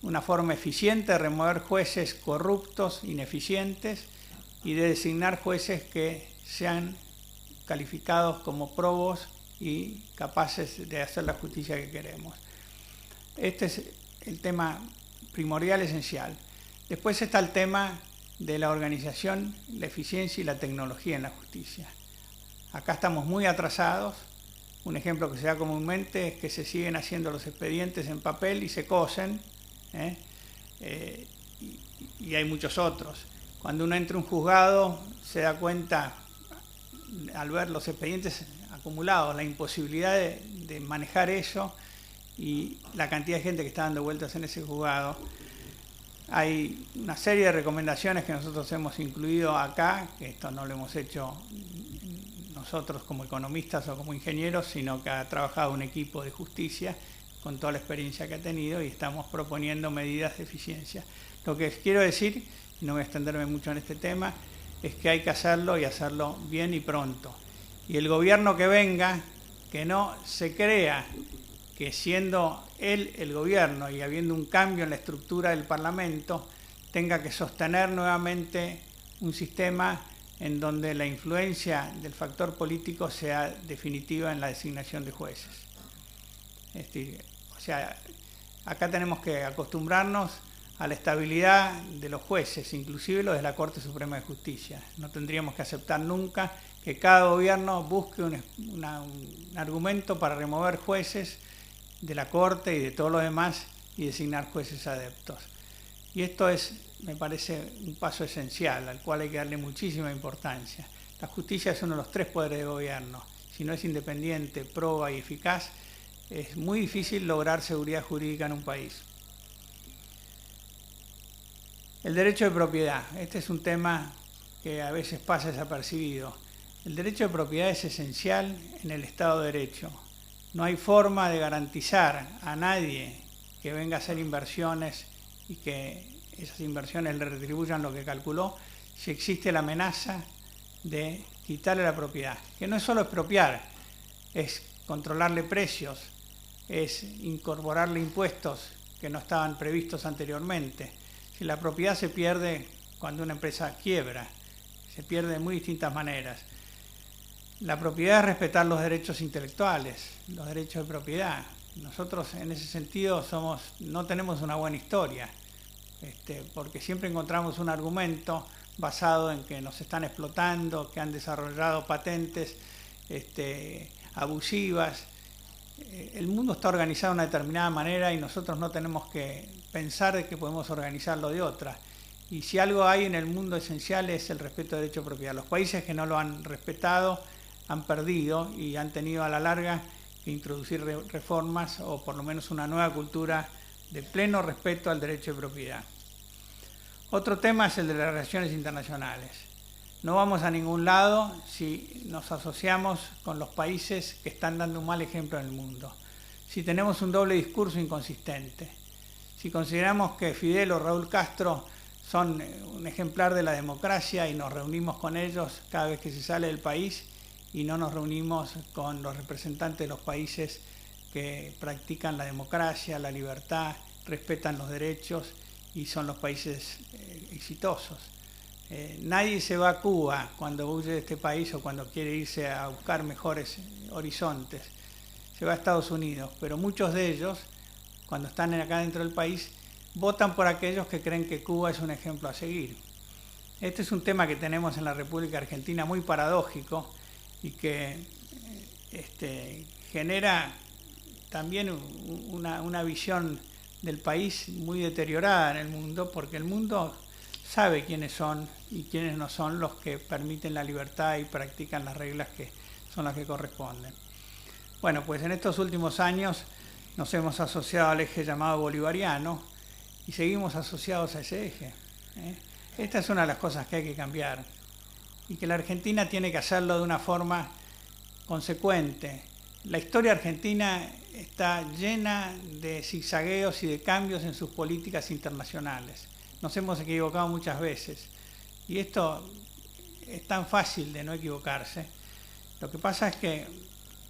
una forma eficiente de remover jueces corruptos, ineficientes, y de designar jueces que sean calificados como probos y capaces de hacer la justicia que queremos. Este es el tema primordial, esencial. Después está el tema de la organización, la eficiencia y la tecnología en la justicia. Acá estamos muy atrasados. Un ejemplo que se da comúnmente es que se siguen haciendo los expedientes en papel y se cosen, y hay muchos otros. Cuando uno entra a un juzgado se da cuenta, al ver los expedientes acumulados, la imposibilidad de manejar eso y la cantidad de gente que está dando vueltas en ese juzgado. Hay una serie de recomendaciones que nosotros hemos incluido acá, que esto no lo hemos hecho nosotros como economistas o como ingenieros, sino que ha trabajado un equipo de justicia con toda la experiencia que ha tenido y estamos proponiendo medidas de eficiencia. Lo que quiero decir, y no voy a extenderme mucho en este tema, es que hay que hacerlo y hacerlo bien y pronto. Y el gobierno que venga, que no se crea que siendo él el gobierno y habiendo un cambio en la estructura del Parlamento, tenga que sostener nuevamente un sistema en donde la influencia del factor político sea definitiva en la designación de jueces. O sea, acá tenemos que acostumbrarnos a la estabilidad de los jueces, inclusive los de la Corte Suprema de Justicia. No tendríamos que aceptar nunca que cada gobierno busque un argumento para remover jueces de la Corte y de todo lo demás y designar jueces adeptos. Y esto es, me parece, un paso esencial al cual hay que darle muchísima importancia. La justicia es uno de los tres poderes de gobierno. Si no es independiente, proba y eficaz, es muy difícil lograr seguridad jurídica en un país. El derecho de propiedad. Este es un tema que a veces pasa desapercibido. El derecho de propiedad es esencial en el Estado de Derecho. No hay forma de garantizar a nadie que venga a hacer inversiones y que esas inversiones le retribuyan lo que calculó si existe la amenaza de quitarle la propiedad. Que no es solo expropiar, es controlarle precios, es incorporarle impuestos que no estaban previstos anteriormente. Si la propiedad se pierde cuando una empresa quiebra, se pierde de muy distintas maneras. La propiedad es respetar los derechos intelectuales, los derechos de propiedad. Nosotros en ese sentido no tenemos una buena historia, porque siempre encontramos un argumento basado en que nos están explotando, que han desarrollado patentes abusivas. El mundo está organizado de una determinada manera y nosotros no tenemos que pensar de que podemos organizarlo de otra. Y si algo hay en el mundo esencial es el respeto al derecho de propiedad. Los países que no lo han respetado han perdido y han tenido a la larga que introducir reformas o por lo menos una nueva cultura de pleno respeto al derecho de propiedad. Otro tema es el de las relaciones internacionales. No vamos a ningún lado si nos asociamos con los países que están dando un mal ejemplo en el mundo. Si tenemos un doble discurso inconsistente. Si consideramos que Fidel o Raúl Castro son un ejemplar de la democracia y nos reunimos con ellos cada vez que se sale del país y no nos reunimos con los representantes de los países que practican la democracia, la libertad, respetan los derechos y son los países exitosos. Nadie se va a Cuba cuando huye de este país o cuando quiere irse a buscar mejores horizontes. Se va a Estados Unidos, pero muchos de ellos, cuando están acá dentro del país, votan por aquellos que creen que Cuba es un ejemplo a seguir. Este es un tema que tenemos en la República Argentina muy paradójico y que genera también una visión del país muy deteriorada en el mundo, porque el mundo sabe quiénes son y quiénes no son los que permiten la libertad y practican las reglas que son las que corresponden. Bueno, pues en estos últimos años nos hemos asociado al eje llamado bolivariano y seguimos asociados a ese eje. Esta es una de las cosas que hay que cambiar y que la Argentina tiene que hacerlo de una forma consecuente. La historia argentina está llena de zigzagueos y de cambios en sus políticas internacionales. Nos hemos equivocado muchas veces y esto es tan fácil de no equivocarse. Lo que pasa es que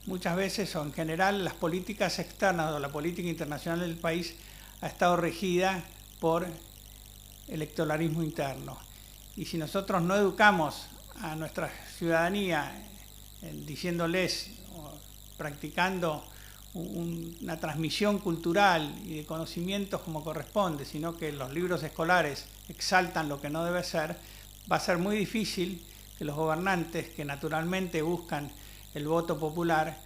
muchas veces o en general las políticas externas o la política internacional del país ha estado regida por electoralismo interno. Y si nosotros no educamos a nuestra ciudadanía diciéndoles o practicando una transmisión cultural y de conocimientos como corresponde, sino que los libros escolares exaltan lo que no debe ser, va a ser muy difícil que los gobernantes, que naturalmente buscan el voto popular,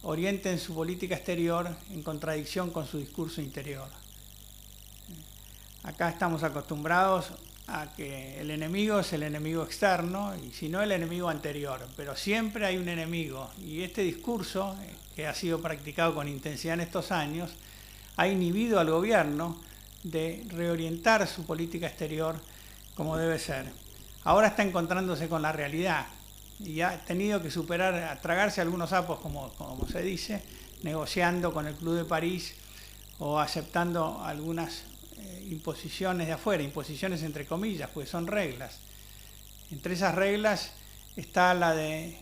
orienten su política exterior en contradicción con su discurso interior. Acá estamos acostumbrados a que el enemigo es el enemigo externo y si no el enemigo anterior, pero siempre hay un enemigo y este discurso que ha sido practicado con intensidad en estos años ha inhibido al gobierno de reorientar su política exterior como debe ser. Ahora está encontrándose con la realidad y ha tenido que superar, a tragarse algunos sapos, como se dice, negociando con el Club de París o aceptando algunas imposiciones de afuera, imposiciones entre comillas, pues son reglas. Entre esas reglas está la de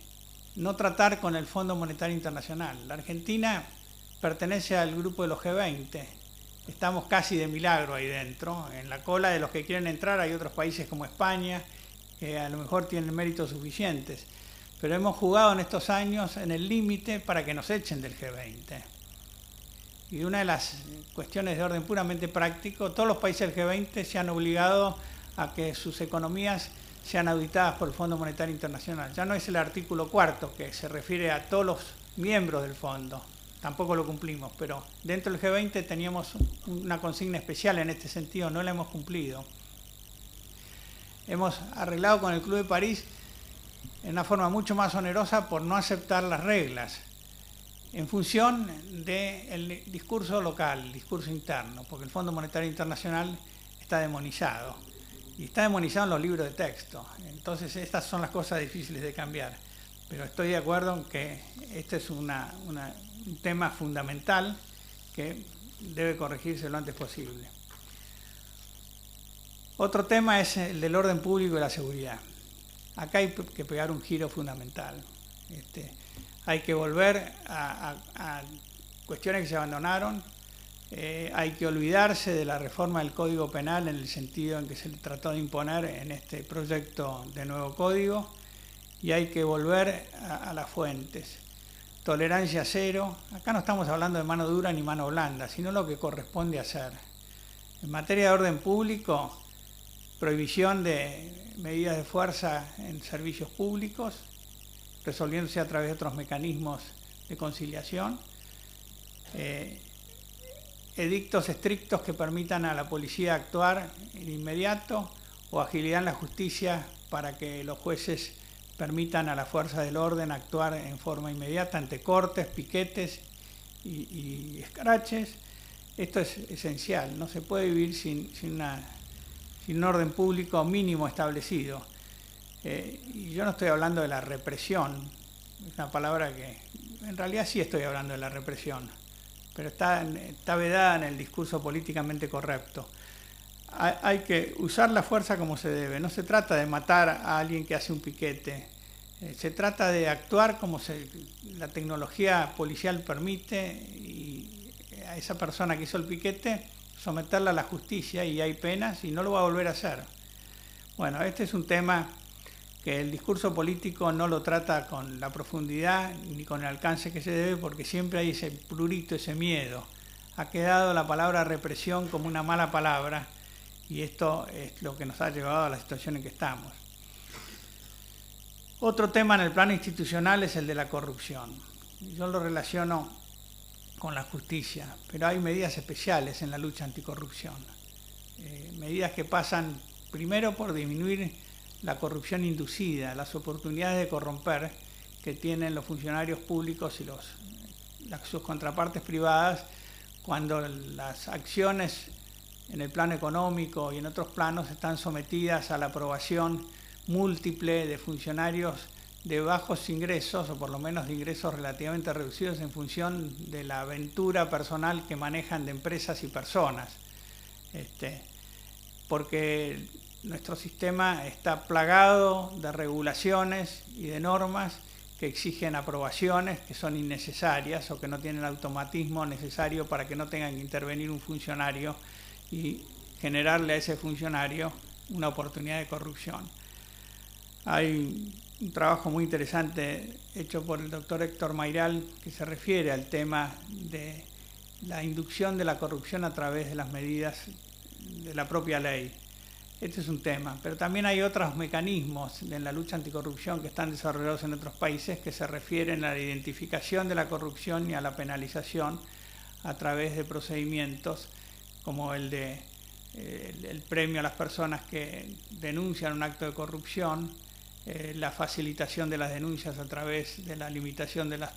no tratar con el Fondo Monetario Internacional. La Argentina pertenece al grupo de los G20, estamos casi de milagro ahí dentro, en la cola de los que quieren entrar hay otros países como España, que a lo mejor tienen méritos suficientes, pero hemos jugado en estos años en el límite para que nos echen del G20. Y una de las cuestiones de orden puramente práctico, todos los países del G20 se han obligado a que sus economías sean auditadas por el Fondo Monetario Internacional. Ya no es el artículo 4 que se refiere a todos los miembros del fondo, tampoco lo cumplimos, pero dentro del G20 teníamos una consigna especial en este sentido, no la hemos cumplido. Hemos arreglado con el Club de París en una forma mucho más onerosa por no aceptar las reglas, en función del discurso local, el discurso interno, porque el Fondo Monetario Internacional está demonizado, y está demonizado en los libros de texto. Entonces estas son las cosas difíciles de cambiar, pero estoy de acuerdo en que este es un tema fundamental que debe corregirse lo antes posible. Otro tema es el del orden público y la seguridad. Acá hay que pegar un giro fundamental. Hay que volver a cuestiones que se abandonaron, hay que olvidarse de la reforma del Código Penal en el sentido en que se trató de imponer en este proyecto de nuevo código y hay que volver a las fuentes. Tolerancia cero, acá no estamos hablando de mano dura ni mano blanda, sino lo que corresponde hacer. En materia de orden público, prohibición de medidas de fuerza en servicios públicos, resolviéndose a través de otros mecanismos de conciliación, edictos estrictos que permitan a la policía actuar de inmediato o agilidad en la justicia para que los jueces permitan a la fuerza del orden actuar en forma inmediata ante cortes, piquetes y escraches. Esto es esencial, no se puede vivir sin un orden público mínimo establecido. Y yo no estoy hablando de la represión, es una palabra que en realidad sí estoy hablando de la represión, pero está vedada en el discurso políticamente correcto. Hay que usar la fuerza como se debe, no se trata de matar a alguien que hace un piquete, se trata de actuar como la tecnología policial permite y a esa persona que hizo el piquete, someterla a la justicia y hay penas y no lo va a volver a hacer. Bueno, este es un tema que el discurso político no lo trata con la profundidad ni con el alcance que se debe, porque siempre hay ese prurito, ese miedo. Ha quedado la palabra represión como una mala palabra y esto es lo que nos ha llevado a la situación en que estamos. Otro tema en el plano institucional es el de la corrupción. Yo lo relaciono con la justicia, pero hay medidas especiales en la lucha anticorrupción. Medidas que pasan primero por disminuir la corrupción inducida, las oportunidades de corromper que tienen los funcionarios públicos y sus contrapartes privadas cuando las acciones en el plano económico y en otros planos están sometidas a la aprobación múltiple de funcionarios de bajos ingresos, o por lo menos de ingresos relativamente reducidos en función de la aventura personal que manejan de empresas y personas. Porque nuestro sistema está plagado de regulaciones y de normas que exigen aprobaciones que son innecesarias o que no tienen el automatismo necesario para que no tenga que intervenir un funcionario y generarle a ese funcionario una oportunidad de corrupción. Hay un trabajo muy interesante hecho por el doctor Héctor Mayral que se refiere al tema de la inducción de la corrupción a través de las medidas de la propia ley. Este es un tema, pero también hay otros mecanismos en la lucha anticorrupción que están desarrollados en otros países que se refieren a la identificación de la corrupción y a la penalización a través de procedimientos como el premio a las personas que denuncian un acto de corrupción, la facilitación de las denuncias a través de la limitación de las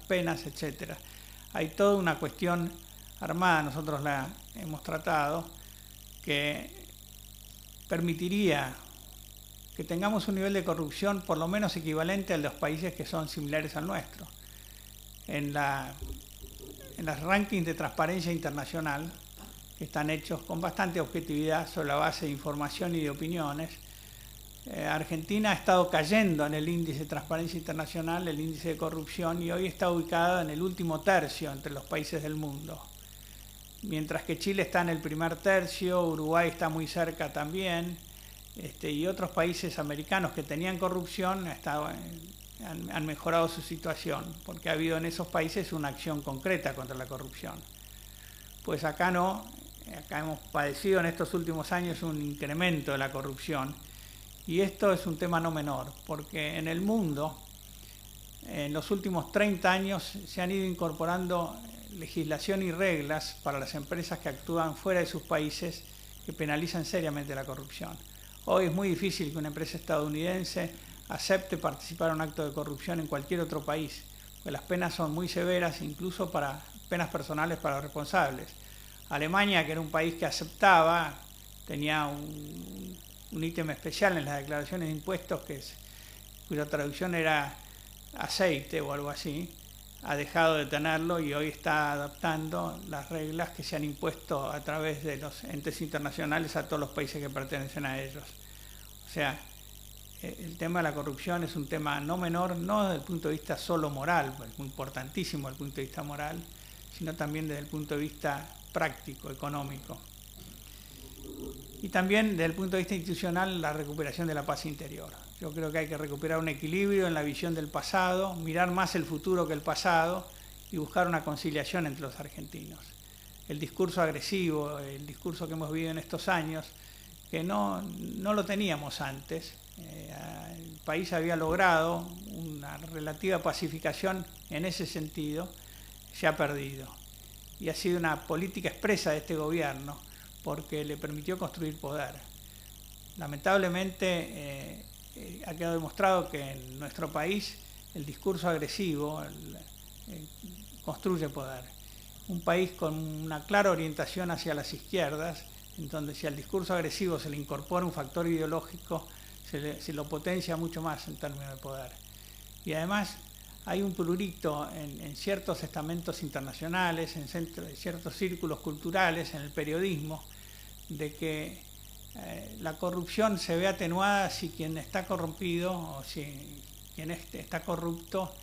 penas, etc. Hay toda una cuestión armada, nosotros la hemos tratado, que permitiría que tengamos un nivel de corrupción por lo menos equivalente al de los países que son similares al nuestro. En los rankings de transparencia internacional, que están hechos con bastante objetividad sobre la base de información y de opiniones, Argentina ha estado cayendo en el índice de transparencia internacional, el índice de corrupción, y hoy está ubicada en el último tercio entre los países del mundo. Mientras que Chile está en el primer tercio, Uruguay está muy cerca también, y otros países americanos que tenían corrupción han mejorado su situación, porque ha habido en esos países una acción concreta contra la corrupción. Pues acá no, acá hemos padecido en estos últimos años un incremento de la corrupción, y esto es un tema no menor, porque en el mundo, en los últimos 30 años, se han ido incorporando legislación y reglas para las empresas que actúan fuera de sus países que penalizan seriamente la corrupción. Hoy es muy difícil que una empresa estadounidense acepte participar en un acto de corrupción en cualquier otro país, porque las penas son muy severas, incluso para penas personales para los responsables. Alemania, que era un país que aceptaba, tenía un ítem especial en las declaraciones de impuestos cuya traducción era aceite o algo así, ha dejado de tenerlo y hoy está adaptando las reglas que se han impuesto a través de los entes internacionales a todos los países que pertenecen a ellos. O sea, el tema de la corrupción es un tema no menor, no desde el punto de vista solo moral, pues es muy importantísimo desde el punto de vista moral, sino también desde el punto de vista práctico, económico. Y también desde el punto de vista institucional, la recuperación de la paz interior. Yo creo que hay que recuperar un equilibrio en la visión del pasado, mirar más el futuro que el pasado y buscar una conciliación entre los argentinos. El discurso agresivo, el discurso que hemos vivido en estos años, que no lo teníamos antes. El país había logrado una relativa pacificación en ese sentido, se ha perdido. Y ha sido una política expresa de este gobierno, porque le permitió construir poder. Lamentablemente ha quedado demostrado que en nuestro país el discurso agresivo construye poder. Un país con una clara orientación hacia las izquierdas, en donde si al discurso agresivo se le incorpora un factor ideológico, se lo potencia mucho más en términos de poder. Y además hay un prurito en ciertos estamentos internacionales, en ciertos círculos culturales, en el periodismo, de que la corrupción se ve atenuada si quien está corrompido o si quien está corrupto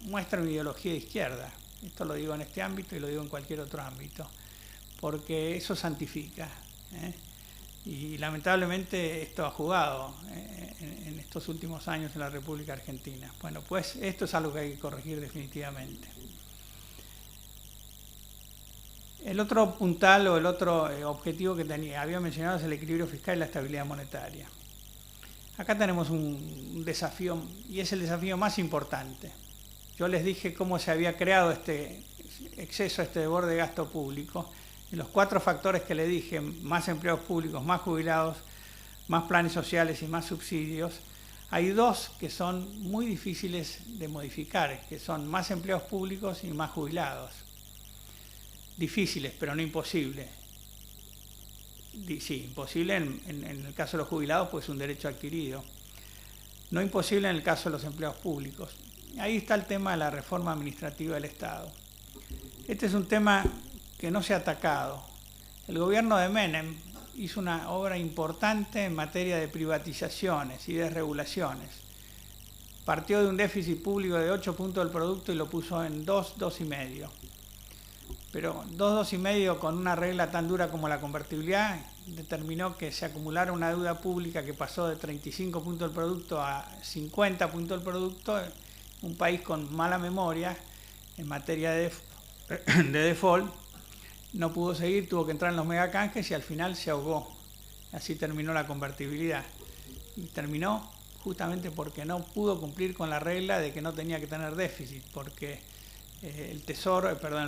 muestra una ideología de izquierda. Esto lo digo en este ámbito y lo digo en cualquier otro ámbito, porque eso santifica, ¿eh? Y lamentablemente esto ha jugado en estos últimos años en la República Argentina. Bueno, pues esto es algo que hay que corregir definitivamente. El otro puntal o el otro objetivo que había mencionado es el equilibrio fiscal y la estabilidad monetaria. Acá tenemos un desafío, y es el desafío más importante. Yo les dije cómo se había creado este exceso, este desborde de gasto público. Y los 4 factores que le dije, más empleados públicos, más jubilados, más planes sociales y más subsidios, hay 2 que son muy difíciles de modificar, que son más empleados públicos y más jubilados. Difíciles, pero no imposibles. Sí, imposible en el caso de los jubilados, pues es un derecho adquirido. No imposible en el caso de los empleados públicos. Ahí está el tema de la reforma administrativa del Estado. Este es un tema que no se ha atacado. El gobierno de Menem hizo una obra importante en materia de privatizaciones y desregulaciones. Partió de un déficit público de 8 puntos del producto y lo puso en 2,5. Pero 2,5 con una regla tan dura como la convertibilidad determinó que se acumulara una deuda pública que pasó de 35 puntos del producto a 50 puntos del producto. Un país con mala memoria en materia de default no pudo seguir, tuvo que entrar en los megacanjes y al final se ahogó. Así terminó la convertibilidad. Y terminó justamente porque no pudo cumplir con la regla de que no tenía que tener déficit, porque el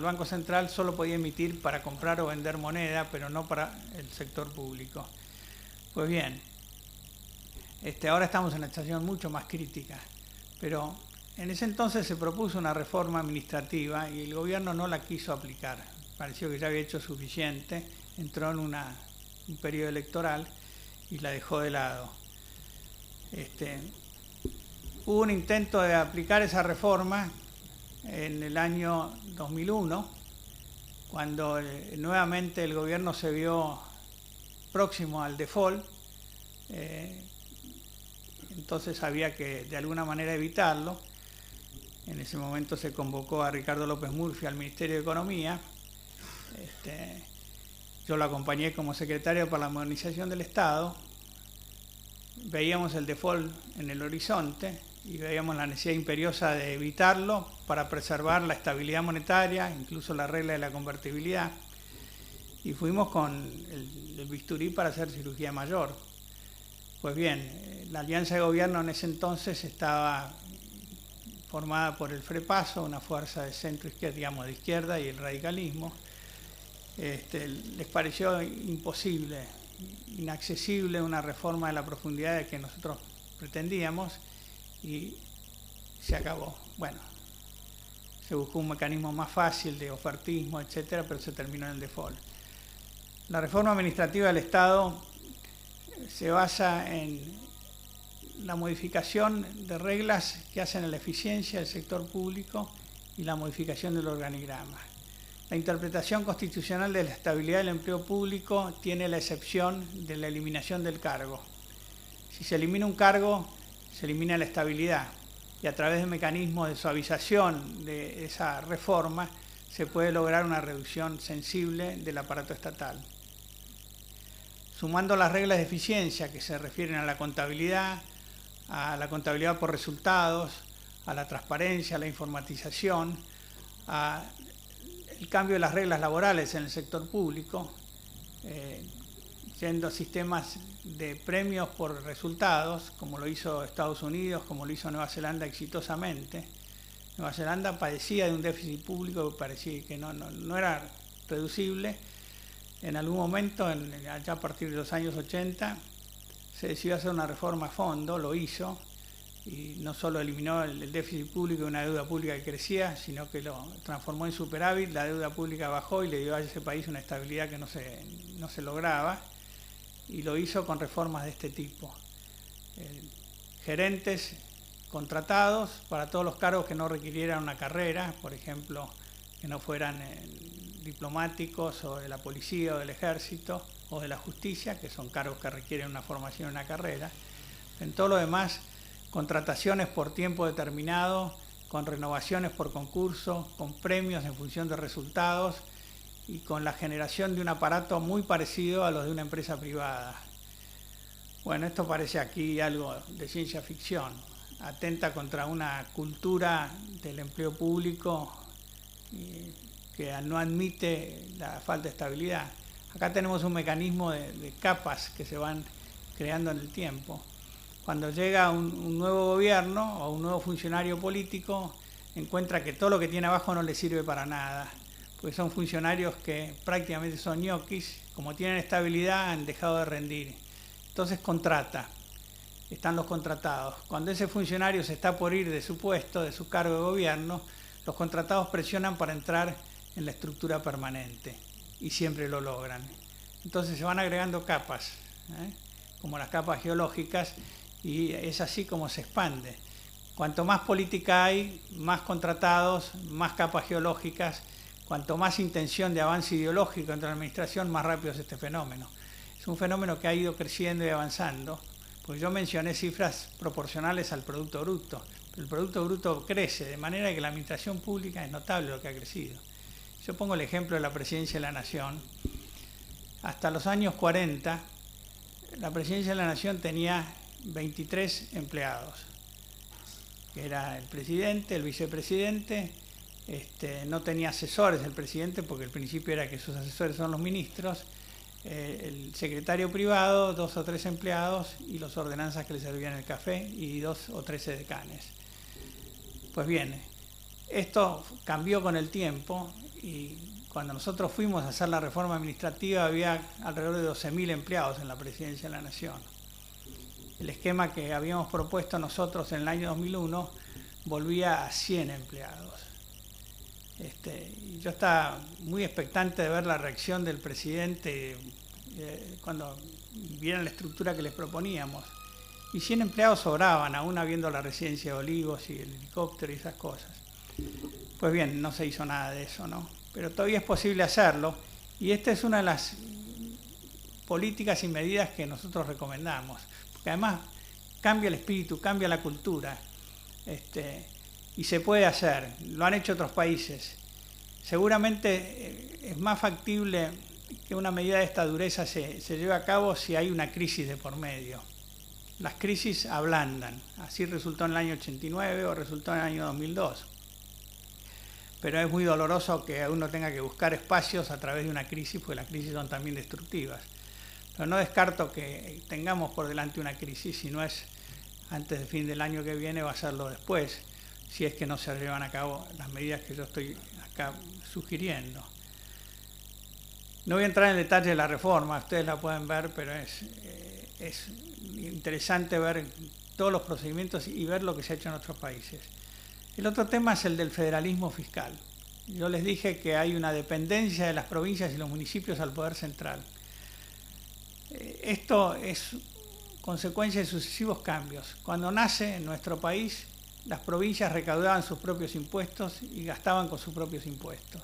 Banco Central solo podía emitir para comprar o vender moneda, pero no para el sector público. Pues bien, ahora estamos en una situación mucho más crítica, pero en ese entonces se propuso una reforma administrativa y el gobierno no la quiso aplicar. Pareció que ya había hecho suficiente, entró en un periodo electoral y la dejó de lado. Hubo un intento de aplicar esa reforma en el año 2001, cuando nuevamente el gobierno se vio próximo al default, entonces había que de alguna manera evitarlo. En ese momento se convocó a Ricardo López Murphy al Ministerio de Economía. Yo lo acompañé como secretario para la modernización del Estado. Veíamos el default en el horizonte y veíamos la necesidad imperiosa de evitarlo para preservar la estabilidad monetaria, incluso la regla de la convertibilidad. Y fuimos con el bisturí para hacer cirugía mayor. Pues bien, la alianza de gobierno en ese entonces estaba formada por el FREPASO, una fuerza de centro-izquierda, digamos de izquierda, y el radicalismo. Les pareció imposible, inaccesible una reforma de la profundidad de que nosotros pretendíamos y se acabó. Bueno, se buscó un mecanismo más fácil de ofertismo, etcétera, pero se terminó en el default. La reforma administrativa del Estado se basa en la modificación de reglas que hacen a la eficiencia del sector público y la modificación del organigrama. La interpretación constitucional de la estabilidad del empleo público tiene la excepción de la eliminación del cargo. Si se elimina un cargo, se elimina la estabilidad y a través de mecanismos de suavización de esa reforma se puede lograr una reducción sensible del aparato estatal. Sumando las reglas de eficiencia que se refieren a la contabilidad por resultados, a la transparencia, a la informatización, el cambio de las reglas laborales en el sector público, yendo a sistemas de premios por resultados, como lo hizo Estados Unidos, como lo hizo Nueva Zelanda exitosamente. Nueva Zelanda padecía de un déficit público que parecía que no era reducible. En algún momento, allá a partir de los años 80, se decidió hacer una reforma a fondo, lo hizo, y no solo eliminó el déficit público y una deuda pública que crecía, sino que lo transformó en superávit, la deuda pública bajó y le dio a ese país una estabilidad que no se lograba, y lo hizo con reformas de este tipo. Gerentes contratados para todos los cargos que no requirieran una carrera, por ejemplo, que no fueran diplomáticos o de la policía o del ejército o de la justicia, que son cargos que requieren una formación y una carrera. En todo lo demás, contrataciones por tiempo determinado con renovaciones por concurso, con premios en función de resultados y con la generación de un aparato muy parecido a los de una empresa privada. Bueno, esto parece aquí algo de ciencia ficción, atenta contra una cultura del empleo público que no admite la falta de estabilidad. Acá tenemos un mecanismo de capas que se van creando en el tiempo. Cuando llega un nuevo gobierno o un nuevo funcionario político, encuentra que todo lo que tiene abajo no le sirve para nada, porque son funcionarios que prácticamente son ñoquis, como tienen estabilidad han dejado de rendir. Entonces contrata, están los contratados. Cuando ese funcionario se está por ir de su puesto, de su cargo de gobierno, los contratados presionan para entrar en la estructura permanente y siempre lo logran. Entonces se van agregando capas, como las capas geológicas, y es así como se expande. Cuanto más política hay, más contratados, más capas geológicas, cuanto más intención de avance ideológico entre la administración, más rápido es este fenómeno. Es un fenómeno que ha ido creciendo y avanzando, pues yo mencioné cifras proporcionales al Producto Bruto, pero el Producto Bruto crece, de manera que la administración pública es notable lo que ha crecido. Yo pongo el ejemplo de la Presidencia de la Nación. Hasta los años 40, la Presidencia de la Nación tenía 23 empleados, que era el presidente, el vicepresidente, no tenía asesores el presidente, porque el principio era que sus asesores son los ministros, el secretario privado, 2 o 3 empleados y los ordenanzas que le servían el café y 2 o 3 edecanes. Pues bien, esto cambió con el tiempo y cuando nosotros fuimos a hacer la reforma administrativa había alrededor de 12.000 empleados en la Presidencia de la Nación. El esquema que habíamos propuesto nosotros en el año 2001 volvía a 100 empleados. Yo estaba muy expectante de ver la reacción del presidente cuando vieran la estructura que les proponíamos. Y 100 empleados sobraban, aún habiendo la residencia de Olivos y el helicóptero y esas cosas. Pues bien, no se hizo nada de eso, ¿no? Pero todavía es posible hacerlo, y esta es una de las políticas y medidas que nosotros recomendamos, porque además cambia el espíritu, cambia la cultura, y se puede hacer, lo han hecho otros países. Seguramente es más factible que una medida de esta dureza se lleve a cabo si hay una crisis de por medio. Las crisis ablandan, así resultó en el año 89 o resultó en el año 2002. Pero es muy doloroso que uno tenga que buscar espacios a través de una crisis, porque las crisis son también destructivas. Pero no descarto que tengamos por delante una crisis, si no es antes del fin del año que viene, va a serlo después, si es que no se llevan a cabo las medidas que yo estoy acá sugiriendo. No voy a entrar en el detalle de la reforma, ustedes la pueden ver, pero es interesante ver todos los procedimientos y ver lo que se ha hecho en otros países. El otro tema es el del federalismo fiscal. Yo les dije que hay una dependencia de las provincias y los municipios al poder central. Esto es consecuencia de sucesivos cambios. Cuando nace en nuestro país, las provincias recaudaban sus propios impuestos y gastaban con sus propios impuestos.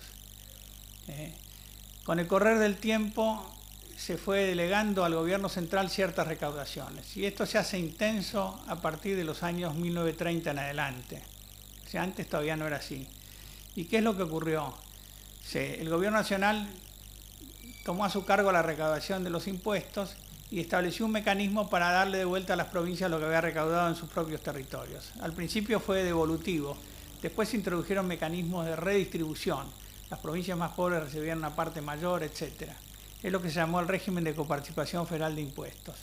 Con el correr del tiempo se fue delegando al gobierno central ciertas recaudaciones, y esto se hace intenso a partir de los años 1930 en adelante. O sea, antes todavía no era así. ¿Y qué es lo que ocurrió? El gobierno nacional tomó a su cargo la recaudación de los impuestos y estableció un mecanismo para darle de vuelta a las provincias lo que había recaudado en sus propios territorios. Al principio fue devolutivo, después se introdujeron mecanismos de redistribución. Las provincias más pobres recibían una parte mayor, etc. Es lo que se llamó el régimen de coparticipación federal de impuestos.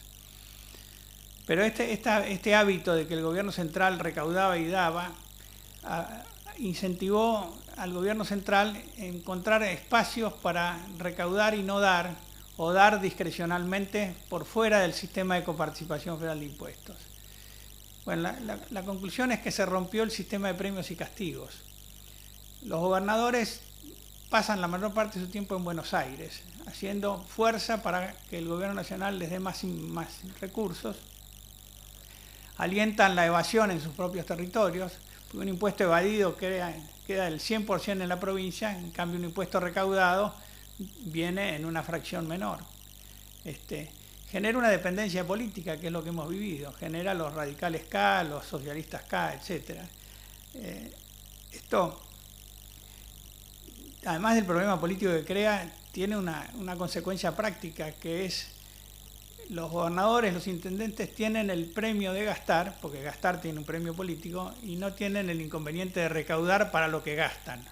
Pero este hábito de que el gobierno central recaudaba y daba, incentivó al gobierno central a encontrar espacios para recaudar y no dar, o dar discrecionalmente por fuera del sistema de coparticipación federal de impuestos. Bueno, la conclusión es que se rompió el sistema de premios y castigos. Los gobernadores pasan la mayor parte de su tiempo en Buenos Aires, haciendo fuerza para que el gobierno nacional les dé más recursos, alientan la evasión en sus propios territorios, porque un impuesto evadido queda el 100% en la provincia, en cambio un impuesto recaudado viene en una fracción menor. Genera una dependencia política, que es lo que hemos vivido, genera los radicales K, los socialistas K, etc. Esto, además del problema político que crea, tiene una consecuencia práctica, que es los gobernadores, los intendentes tienen el premio de gastar, porque gastar tiene un premio político, y no tienen el inconveniente de recaudar para lo que gastan.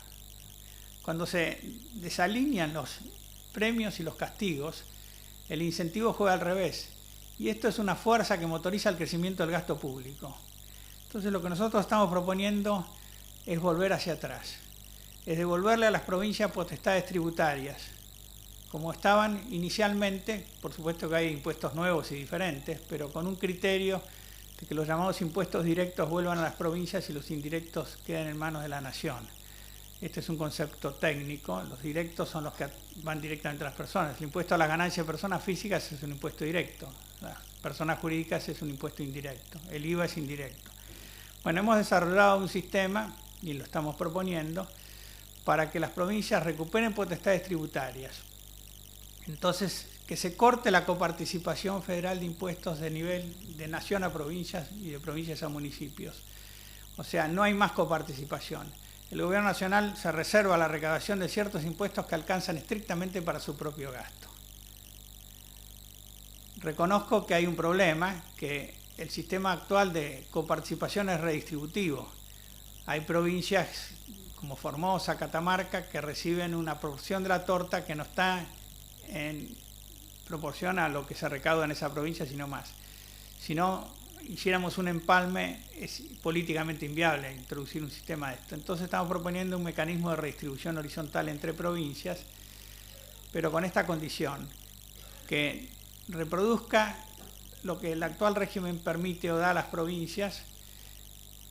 Cuando se desalinean los premios y los castigos, el incentivo juega al revés. Y esto es una fuerza que motoriza el crecimiento del gasto público. Entonces lo que nosotros estamos proponiendo es volver hacia atrás. Es devolverle a las provincias potestades tributarias, como estaban inicialmente. Por supuesto que hay impuestos nuevos y diferentes, pero con un criterio de que los llamados impuestos directos vuelvan a las provincias y los indirectos queden en manos de la nación. Este es un concepto técnico. Los directos son los que van directamente a las personas. El impuesto a las ganancias de personas físicas es un impuesto directo. Las personas jurídicas es un impuesto indirecto. El IVA es indirecto. Bueno, hemos desarrollado un sistema, y lo estamos proponiendo, para que las provincias recuperen potestades tributarias. Entonces, que se corte la coparticipación federal de impuestos de nivel de nación a provincias y de provincias a municipios. O sea, no hay más coparticipación. El gobierno nacional se reserva la recaudación de ciertos impuestos que alcanzan estrictamente para su propio gasto. Reconozco que hay un problema, que el sistema actual de coparticipación es redistributivo. Hay provincias como Formosa, Catamarca, que reciben una porción de la torta que no está en proporción a lo que se recauda en esa provincia, sino más. Si no hiciéramos un empalme, es políticamente inviable introducir un sistema de esto. Entonces estamos proponiendo un mecanismo de redistribución horizontal entre provincias, pero con esta condición, que reproduzca lo que el actual régimen permite o da a las provincias,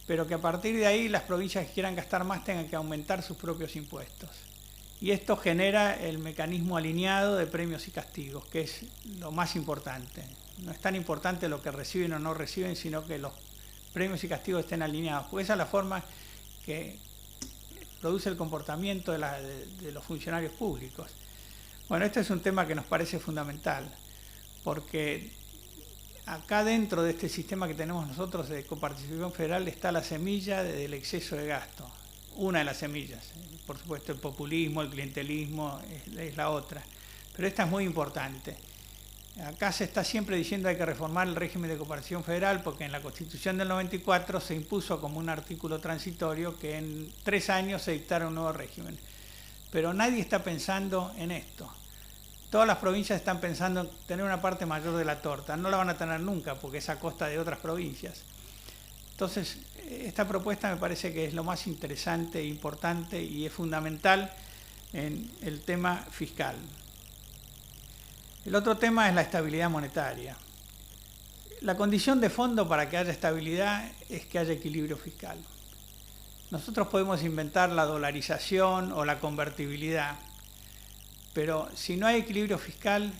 pero que a partir de ahí las provincias que quieran gastar más tengan que aumentar sus propios impuestos. Y esto genera el mecanismo alineado de premios y castigos, que es lo más importante. No es tan importante lo que reciben o no reciben, sino que los premios y castigos estén alineados, porque esa es la forma que produce el comportamiento de los funcionarios públicos. Bueno, este es un tema que nos parece fundamental, porque acá dentro de este sistema que tenemos nosotros de coparticipación federal está la semilla del exceso de gasto, una de las semillas. Por supuesto el populismo, el clientelismo es la otra, pero esta es muy importante. Acá se está siempre diciendo que hay que reformar el régimen de cooperación federal, porque en la Constitución del 94 se impuso como un artículo transitorio que en 3 años se dictara un nuevo régimen. Pero nadie está pensando en esto. Todas las provincias están pensando en tener una parte mayor de la torta. No la van a tener nunca, porque es a costa de otras provincias. Entonces, esta propuesta me parece que es lo más interesante e importante y es fundamental en el tema fiscal. El otro tema es la estabilidad monetaria. La condición de fondo para que haya estabilidad es que haya equilibrio fiscal. Nosotros podemos inventar la dolarización o la convertibilidad, pero si no hay equilibrio fiscal,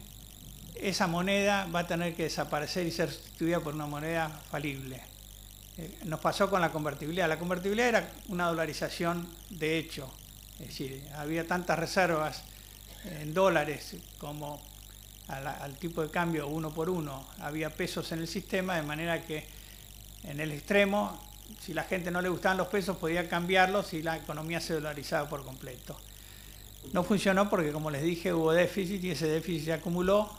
esa moneda va a tener que desaparecer y ser sustituida por una moneda falible. Nos pasó con la convertibilidad. La convertibilidad era una dolarización de hecho, es decir, había tantas reservas en dólares como al tipo de cambio 1 por 1, había pesos en el sistema, de manera que en el extremo, si la gente no le gustaban los pesos, podía cambiarlos y la economía se dolarizaba por completo. No funcionó porque, como les dije, hubo déficit y ese déficit se acumuló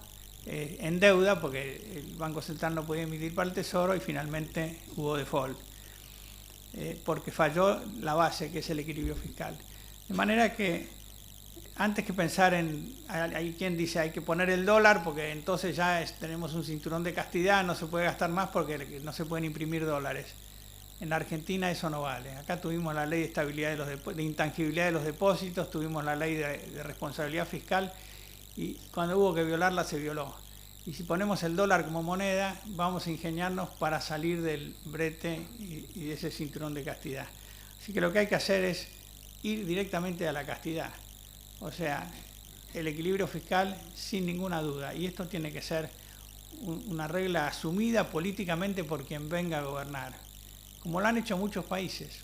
en deuda porque el Banco Central no podía emitir para el Tesoro y finalmente hubo default, porque falló la base, que es el equilibrio fiscal. De manera que antes que pensar hay quien dice hay que poner el dólar porque entonces ya tenemos un cinturón de castidad, no se puede gastar más porque no se pueden imprimir dólares. En la Argentina eso no vale. Acá tuvimos la ley de estabilidad de intangibilidad de los depósitos, tuvimos la ley de responsabilidad fiscal y cuando hubo que violarla se violó. Y si ponemos el dólar como moneda, vamos a ingeniarnos para salir del brete y de ese cinturón de castidad. Así que lo que hay que hacer es ir directamente a la castidad. O sea, el equilibrio fiscal sin ninguna duda. Y esto tiene que ser una regla asumida políticamente por quien venga a gobernar, como lo han hecho muchos países.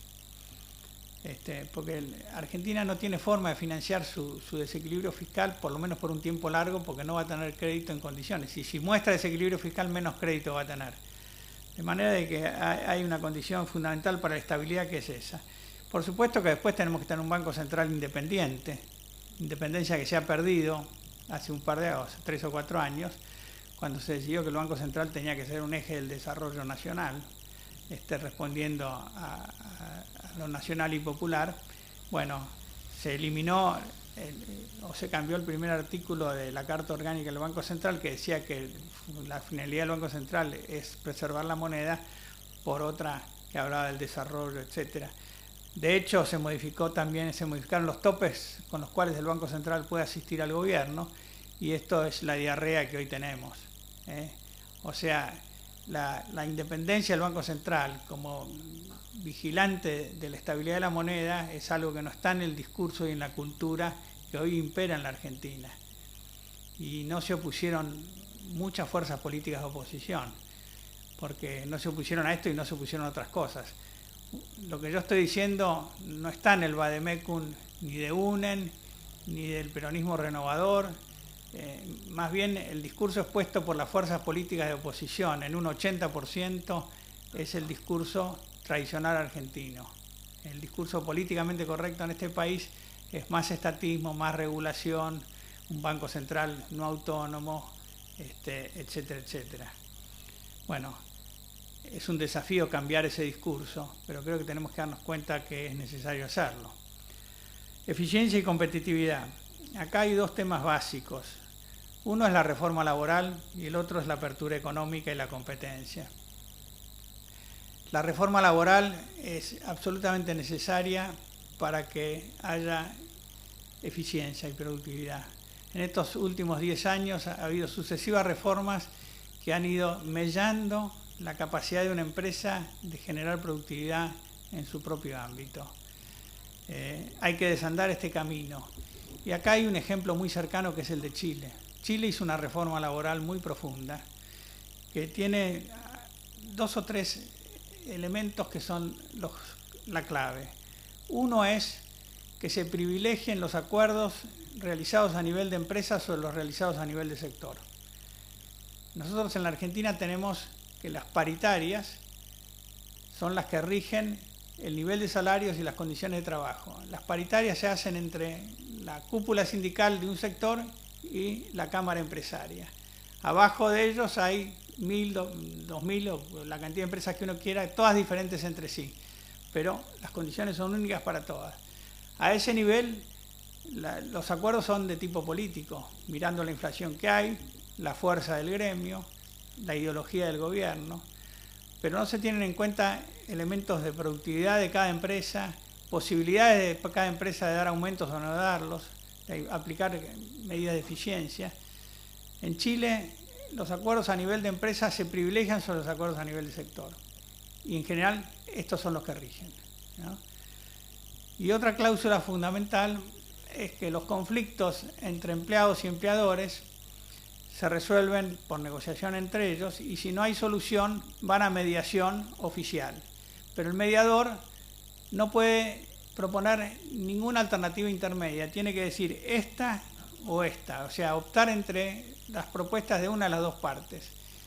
Porque Argentina no tiene forma de financiar su desequilibrio fiscal, por lo menos por un tiempo largo, porque no va a tener crédito en condiciones. Y si muestra desequilibrio fiscal, menos crédito va a tener. De manera de que hay una condición fundamental para la estabilidad, que es esa. Por supuesto que después tenemos que tener un Banco Central independiente, independencia que se ha perdido hace un par de años, 3 o 4 años, cuando se decidió que el Banco Central tenía que ser un eje del desarrollo nacional, respondiendo a lo nacional y popular. Bueno, se eliminó o se cambió el primer artículo de la Carta Orgánica del Banco Central, que decía que la finalidad del Banco Central es preservar la moneda, por otra que hablaba del desarrollo, etcétera. De hecho, se modificaron los topes con los cuales el Banco Central puede asistir al gobierno, y esto es la diarrea que hoy tenemos. O sea, la independencia del Banco Central como vigilante de la estabilidad de la moneda es algo que no está en el discurso y en la cultura que hoy impera en la Argentina. Y no se opusieron muchas fuerzas políticas de oposición, porque no se opusieron a esto y no se opusieron a otras cosas. Lo que yo estoy diciendo no está en el vademecum ni de UNEN, ni del peronismo renovador. Más bien el discurso expuesto por las fuerzas políticas de oposición en un 80% es el discurso tradicional argentino. El discurso políticamente correcto en este país es más estatismo, más regulación, un banco central no autónomo, etcétera, etcétera. Bueno, es un desafío cambiar ese discurso, pero creo que tenemos que darnos cuenta que es necesario hacerlo. Eficiencia y competitividad. Acá hay dos temas básicos. Uno es la reforma laboral y el otro es la apertura económica y la competencia. La reforma laboral es absolutamente necesaria para que haya eficiencia y productividad. En estos últimos 10 años ha habido sucesivas reformas que han ido mellando la capacidad de una empresa de generar productividad en su propio ámbito. Hay que desandar este camino. Y acá hay un ejemplo muy cercano que es el de Chile. Chile hizo una reforma laboral muy profunda que tiene 2 o 3 elementos que son la clave. Uno es que se privilegien los acuerdos realizados a nivel de empresa sobre los realizados a nivel de sector. Nosotros en la Argentina tenemos que las paritarias son las que rigen el nivel de salarios y las condiciones de trabajo. Las paritarias se hacen entre la cúpula sindical de un sector y la cámara empresaria. Abajo de ellos hay 1.000, 2.000 o la cantidad de empresas que uno quiera, todas diferentes entre sí, pero las condiciones son únicas para todas. A ese nivel los acuerdos son de tipo político, mirando la inflación que hay, la fuerza del gremio, la ideología del gobierno, pero no se tienen en cuenta elementos de productividad de cada empresa, posibilidades de cada empresa de dar aumentos o no darlos, de aplicar medidas de eficiencia. En Chile, los acuerdos a nivel de empresa se privilegian sobre los acuerdos a nivel de sector. Y en general, estos son los que rigen, ¿no? Y otra cláusula fundamental es que los conflictos entre empleados y empleadores se resuelven por negociación entre ellos, y si no hay solución van a mediación oficial. Pero el mediador no puede proponer ninguna alternativa intermedia, tiene que decir esta o esta, o sea, optar entre las propuestas de una de las dos partes.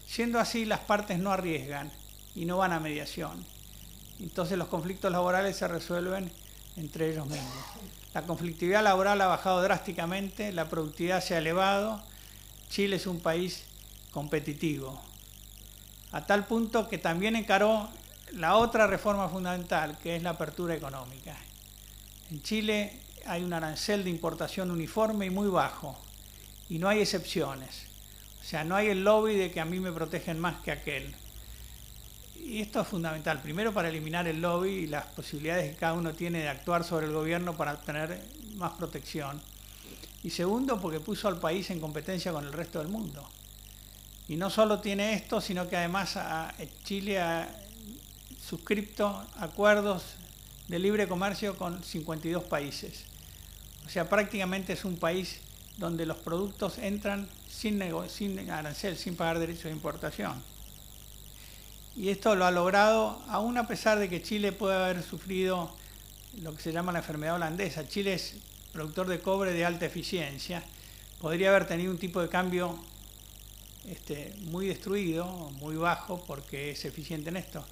Siendo así, las partes no arriesgan y no van a mediación. Entonces los conflictos laborales se resuelven entre ellos mismos. La conflictividad laboral ha bajado drásticamente, la productividad se ha elevado. Chile es un país competitivo, a tal punto que también encaró la otra reforma fundamental, que es la apertura económica. En Chile hay un arancel de importación uniforme y muy bajo, y no hay excepciones. O sea, no hay el lobby de que a mí me protegen más que aquel. Y esto es fundamental, primero para eliminar el lobby y las posibilidades que cada uno tiene de actuar sobre el gobierno para obtener más protección. Y segundo, porque puso al país en competencia con el resto del mundo. Y no solo tiene esto, sino que además Chile ha suscrito acuerdos de libre comercio con 52 países. O sea, prácticamente es un país donde los productos entran sin arancel, sin pagar derechos de importación. Y esto lo ha logrado aún a pesar de que Chile puede haber sufrido lo que se llama la enfermedad holandesa. Chile es productor de cobre de alta eficiencia, podría haber tenido un tipo de cambio muy destruido, muy bajo, porque es eficiente en esto.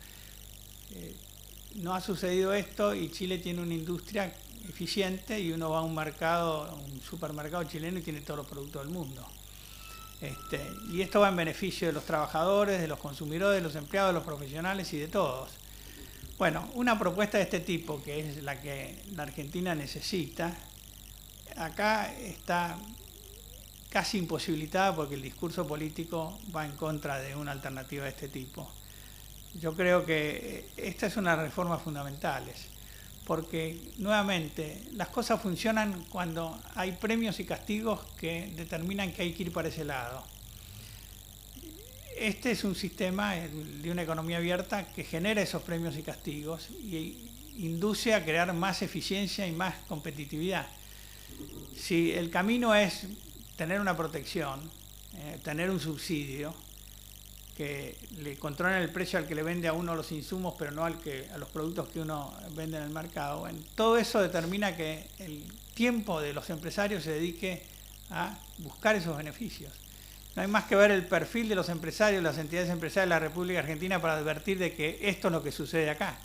no ha sucedido esto y Chile tiene una industria eficiente y uno va a un mercado, un supermercado chileno y tiene todos los productos del mundo. Y esto va en beneficio de los trabajadores, de los consumidores, de los empleados, de los profesionales y de todos. Bueno, una propuesta de este tipo, que es la que la Argentina necesita, acá está casi imposibilitada porque el discurso político va en contra de una alternativa de este tipo. Yo creo que esta es una de las reformas fundamentales, porque nuevamente las cosas funcionan cuando hay premios y castigos que determinan que hay que ir para ese lado. Este es un sistema de una economía abierta que genera esos premios y castigos y induce a crear más eficiencia y más competitividad. Si el camino es tener una protección, tener un subsidio, que le controlen el precio al que le vende a uno los insumos, pero no a los productos que uno vende en el mercado. Todo eso determina que el tiempo de los empresarios se dedique a buscar esos beneficios. No hay más que ver el perfil de los empresarios, las entidades empresariales de la República Argentina para advertir de que esto es lo que sucede acá.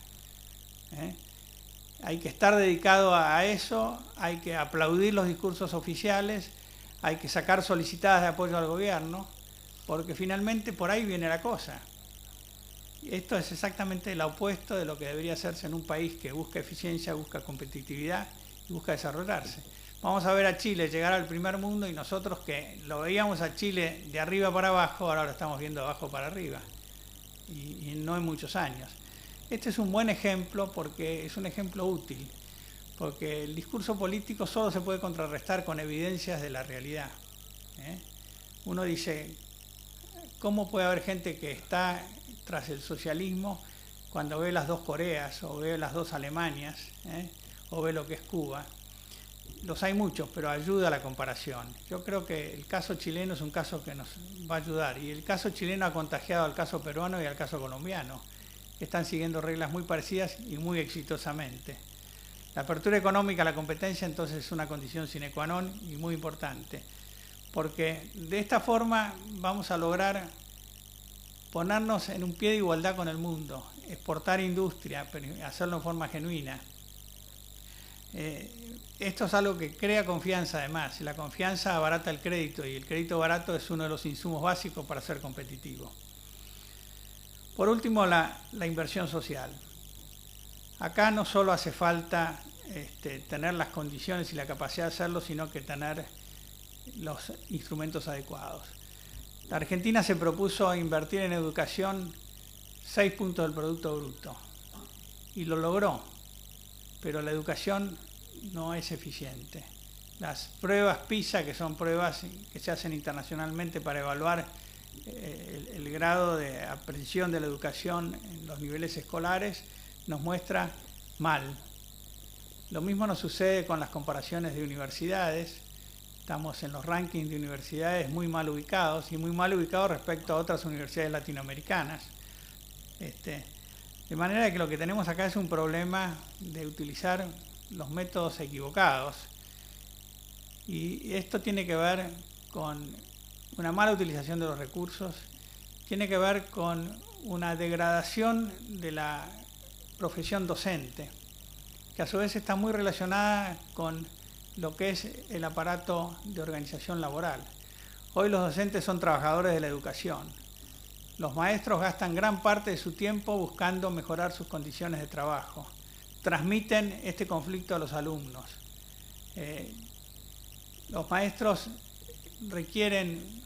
Hay que estar dedicado a eso, hay que aplaudir los discursos oficiales, hay que sacar solicitadas de apoyo al gobierno, porque finalmente por ahí viene la cosa. Esto es exactamente el opuesto de lo que debería hacerse en un país que busca eficiencia, busca competitividad y busca desarrollarse. Vamos a ver a Chile llegar al primer mundo y nosotros que lo veíamos a Chile de arriba para abajo, ahora lo estamos viendo de abajo para arriba, y no en muchos años. Este es un buen ejemplo porque es un ejemplo útil, porque el discurso político solo se puede contrarrestar con evidencias de la realidad. Uno dice, ¿cómo puede haber gente que está tras el socialismo cuando ve las dos Coreas o ve las dos Alemanias o ve lo que es Cuba? Los hay muchos, pero ayuda a la comparación. Yo creo que el caso chileno es un caso que nos va a ayudar, y el caso chileno ha contagiado al caso peruano y al caso colombiano, que están siguiendo reglas muy parecidas y muy exitosamente. La apertura económica a la competencia entonces es una condición sine qua non y muy importante, porque de esta forma vamos a lograr ponernos en un pie de igualdad con el mundo, exportar industria, pero hacerlo en forma genuina. Esto es algo que crea confianza además, y la confianza abarata el crédito, y el crédito barato es uno de los insumos básicos para ser competitivo. Por último, la inversión social. Acá no solo hace falta tener las condiciones y la capacidad de hacerlo, sino que tener los instrumentos adecuados. La Argentina se propuso invertir en educación 6 puntos del Producto Bruto y lo logró, pero la educación no es eficiente. Las pruebas PISA, que son pruebas que se hacen internacionalmente para evaluar el grado de aprehensión de la educación en los niveles escolares, nos muestra mal. Lo mismo nos sucede con las comparaciones de universidades. Estamos en los rankings de universidades muy mal ubicados, y muy mal ubicados respecto a otras universidades latinoamericanas. De manera que lo que tenemos acá es un problema de utilizar los métodos equivocados. Y esto tiene que ver con una mala utilización de los recursos, tiene que ver con una degradación de la profesión docente, que a su vez está muy relacionada con lo que es el aparato de organización laboral. Hoy los docentes son trabajadores de la educación. Los maestros gastan gran parte de su tiempo buscando mejorar sus condiciones de trabajo. Transmiten este conflicto a los alumnos. Los maestros requieren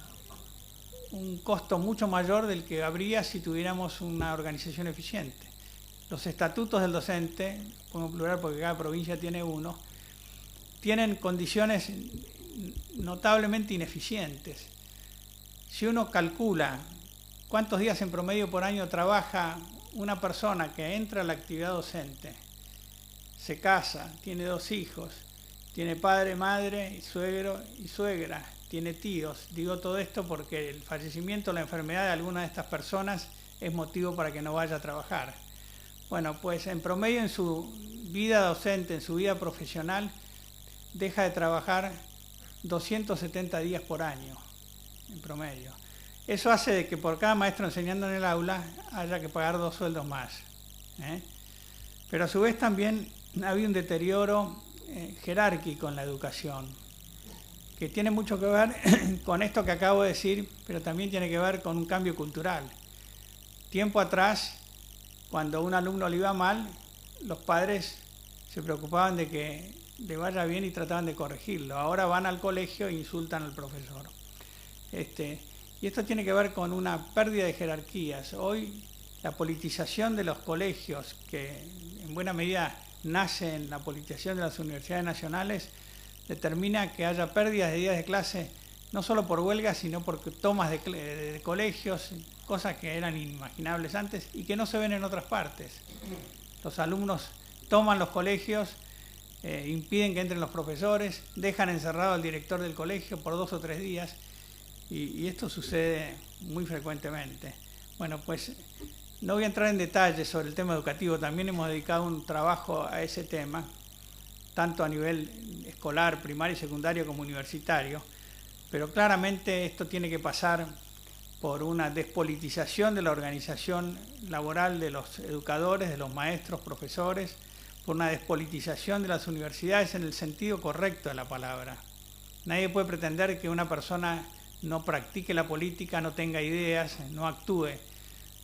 un costo mucho mayor del que habría si tuviéramos una organización eficiente. Los estatutos del docente, pongo plural porque cada provincia tiene uno, tienen condiciones notablemente ineficientes. Si uno calcula cuántos días en promedio por año trabaja una persona que entra a la actividad docente, se casa, tiene 2 hijos, tiene padre, madre, suegro y suegra, tiene tíos. Digo todo esto porque el fallecimiento o la enfermedad de alguna de estas personas es motivo para que no vaya a trabajar. Bueno, pues en promedio en su vida docente, en su vida profesional, deja de trabajar 270 días por año, en promedio. Eso hace de que por cada maestro enseñando en el aula haya que pagar 2 sueldos más. Pero a su vez también ha habido un deterioro jerárquico en la educación, que tiene mucho que ver con esto que acabo de decir, pero también tiene que ver con un cambio cultural. Tiempo atrás, cuando a un alumno le iba mal, los padres se preocupaban de que le vaya bien y trataban de corregirlo. Ahora van al colegio e insultan al profesor. Y esto tiene que ver con una pérdida de jerarquías. Hoy la politización de los colegios, que en buena medida nace en la politización de las universidades nacionales, determina que haya pérdidas de días de clase, no solo por huelgas, sino por tomas de colegios, cosas que eran inimaginables antes y que no se ven en otras partes. Los alumnos toman los colegios, impiden que entren los profesores, dejan encerrado al director del colegio por 2 o 3 días, y esto sucede muy frecuentemente. Bueno, pues no voy a entrar en detalles sobre el tema educativo, también hemos dedicado un trabajo a ese tema, tanto a nivel escolar, primario y secundario como universitario, pero claramente esto tiene que pasar por una despolitización de la organización laboral de los educadores, de los maestros, profesores, por una despolitización de las universidades en el sentido correcto de la palabra. Nadie puede pretender que una persona no practique la política, no tenga ideas, no actúe.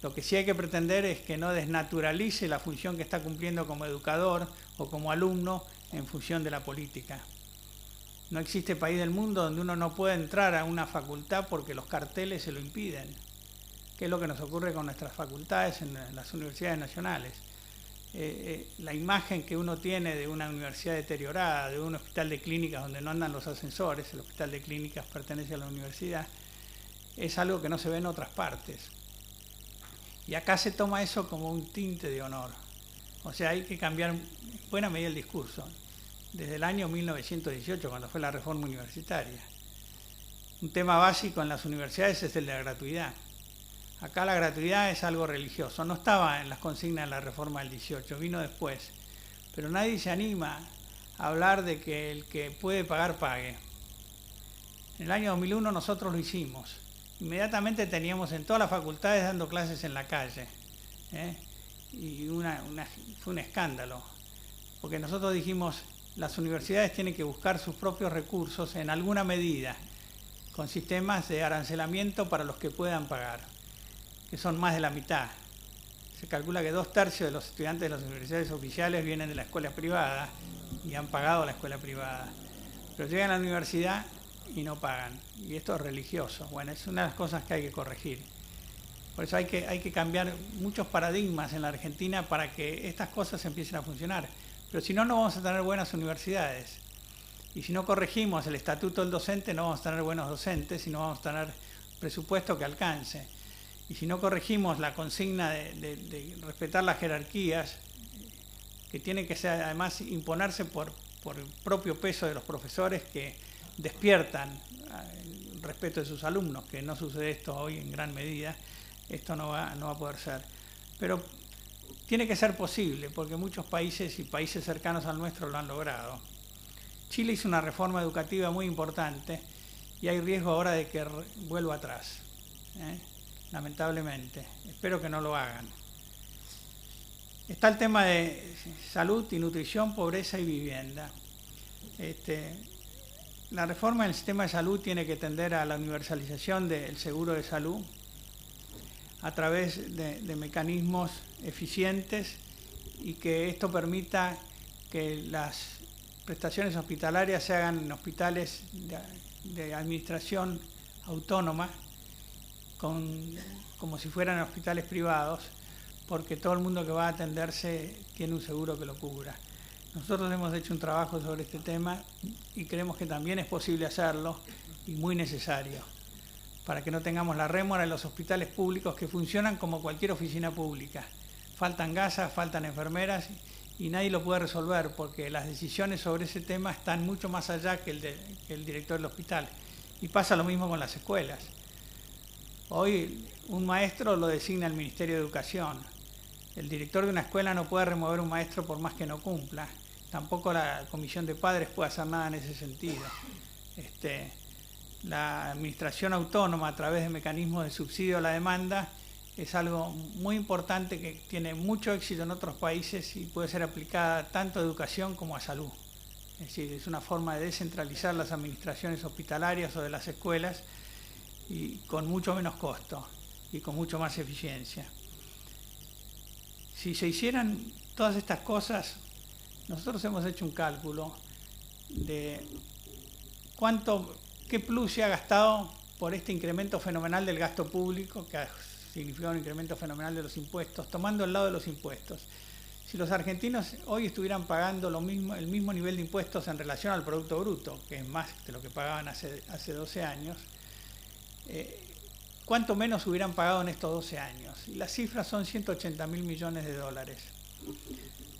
Lo que sí hay que pretender es que no desnaturalice la función que está cumpliendo como educador o como alumno en función de la política. No existe país del mundo donde uno no pueda entrar a una facultad porque los carteles se lo impiden, que es lo que nos ocurre con nuestras facultades en las universidades nacionales. La imagen que uno tiene de una universidad deteriorada, de un hospital de clínicas donde no andan los ascensores, el hospital de clínicas pertenece a la universidad, es algo que no se ve en otras partes. Y acá se toma eso como un tinte de honor. O sea, hay que cambiar en buena medida el discurso. Desde el año 1918, cuando fue la reforma universitaria. Un tema básico en las universidades es el de la gratuidad. Acá la gratuidad es algo religioso. No estaba en las consignas de la reforma del 18, vino después. Pero nadie se anima a hablar de que el que puede pagar, pague. En el año 2001 nosotros lo hicimos. Inmediatamente teníamos en todas las facultades dando clases en la calle. Y fue un escándalo. Porque nosotros dijimos, las universidades tienen que buscar sus propios recursos en alguna medida, con sistemas de arancelamiento para los que puedan pagar, que son más de la mitad. Se calcula que 2/3 de los estudiantes de las universidades oficiales vienen de la escuela privada y han pagado la escuela privada. Pero llegan a la universidad y no pagan. Y esto es religioso. Bueno, es una de las cosas que hay que corregir. Por eso hay que cambiar muchos paradigmas en la Argentina para que estas cosas empiecen a funcionar. Pero si no, no vamos a tener buenas universidades. Y si no corregimos el estatuto del docente, no vamos a tener buenos docentes y no vamos a tener presupuesto que alcance. Y si no corregimos la consigna de respetar las jerarquías, que tienen que ser, además, imponerse por el propio peso de los profesores que despiertan el respeto de sus alumnos, que no sucede esto hoy en gran medida, esto no va a poder ser. Pero tiene que ser posible, porque muchos países y países cercanos al nuestro lo han logrado. Chile hizo una reforma educativa muy importante y hay riesgo ahora de que vuelva atrás, lamentablemente. Espero que no lo hagan. Está el tema de salud y nutrición, pobreza y vivienda. La reforma del sistema de salud tiene que tender a la universalización del seguro de salud a través de mecanismos eficientes y que esto permita que las prestaciones hospitalarias se hagan en hospitales de administración autónoma, como si fueran hospitales privados, porque todo el mundo que va a atenderse tiene un seguro que lo cubra. Nosotros hemos hecho un trabajo sobre este tema y creemos que también es posible hacerlo y muy necesario, para que no tengamos la rémora en los hospitales públicos que funcionan como cualquier oficina pública. Faltan gasas, faltan enfermeras y nadie lo puede resolver porque las decisiones sobre ese tema están mucho más allá que el director del hospital. Y pasa lo mismo con las escuelas. Hoy un maestro lo designa el Ministerio de Educación. El director de una escuela no puede remover un maestro por más que no cumpla. Tampoco la comisión de padres puede hacer nada en ese sentido. La administración autónoma a través de mecanismos de subsidio a la demanda es algo muy importante que tiene mucho éxito en otros países y puede ser aplicada tanto a educación como a salud. Es decir, es una forma de descentralizar las administraciones hospitalarias o de las escuelas y con mucho menos costo y con mucho más eficiencia. Si se hicieran todas estas cosas, nosotros hemos hecho un cálculo de qué plus se ha gastado por este incremento fenomenal del gasto público, que ha significado un incremento fenomenal de los impuestos, tomando el lado de los impuestos. Si los argentinos hoy estuvieran pagando el mismo nivel de impuestos en relación al Producto Bruto, que es más de lo que pagaban hace 12 años, ¿cuánto menos hubieran pagado en estos 12 años? Y las cifras son 180.000 millones de dólares.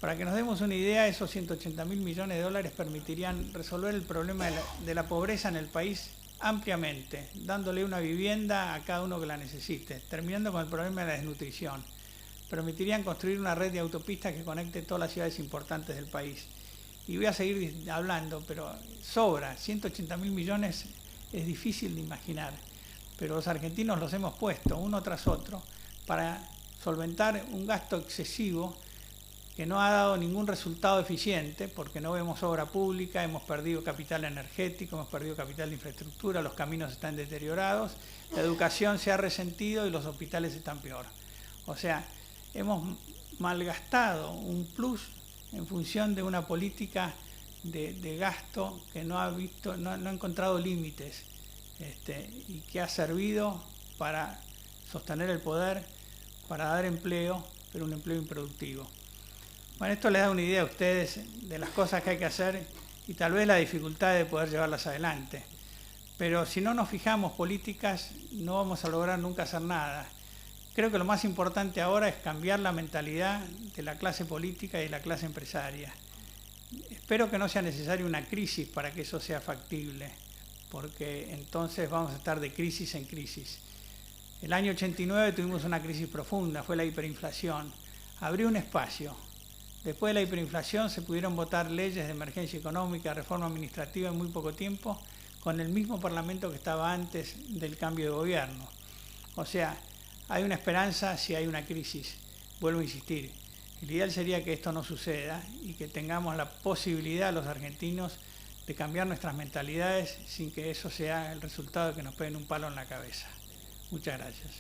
Para que nos demos una idea, esos 180.000 millones de dólares permitirían resolver el problema de la pobreza en el país ampliamente, dándole una vivienda a cada uno que la necesite, terminando con el problema de la desnutrición. Permitirían construir una red de autopistas que conecte todas las ciudades importantes del país. Y voy a seguir hablando, pero sobra. 180.000 millones es difícil de imaginar, pero los argentinos los hemos puesto uno tras otro para solventar un gasto excesivo que no ha dado ningún resultado eficiente, porque no vemos obra pública, hemos perdido capital energético, hemos perdido capital de infraestructura, los caminos están deteriorados, la educación se ha resentido y los hospitales están peor. O sea, hemos malgastado un plus en función de una política de gasto que no ha encontrado límites, y que ha servido para sostener el poder, para dar empleo, pero un empleo improductivo. Bueno, esto les da una idea a ustedes de las cosas que hay que hacer y tal vez la dificultad de poder llevarlas adelante. Pero si no nos fijamos políticas, no vamos a lograr nunca hacer nada. Creo que lo más importante ahora es cambiar la mentalidad de la clase política y de la clase empresaria. Espero que no sea necesaria una crisis para que eso sea factible, porque entonces vamos a estar de crisis en crisis. El año 89 tuvimos una crisis profunda, fue la hiperinflación. Abrió un espacio. Después de la hiperinflación se pudieron votar leyes de emergencia económica, reforma administrativa en muy poco tiempo, con el mismo Parlamento que estaba antes del cambio de gobierno. O sea, hay una esperanza si hay una crisis. Vuelvo a insistir, el ideal sería que esto no suceda y que tengamos la posibilidad los argentinos de cambiar nuestras mentalidades sin que eso sea el resultado de que nos peguen un palo en la cabeza. Muchas gracias.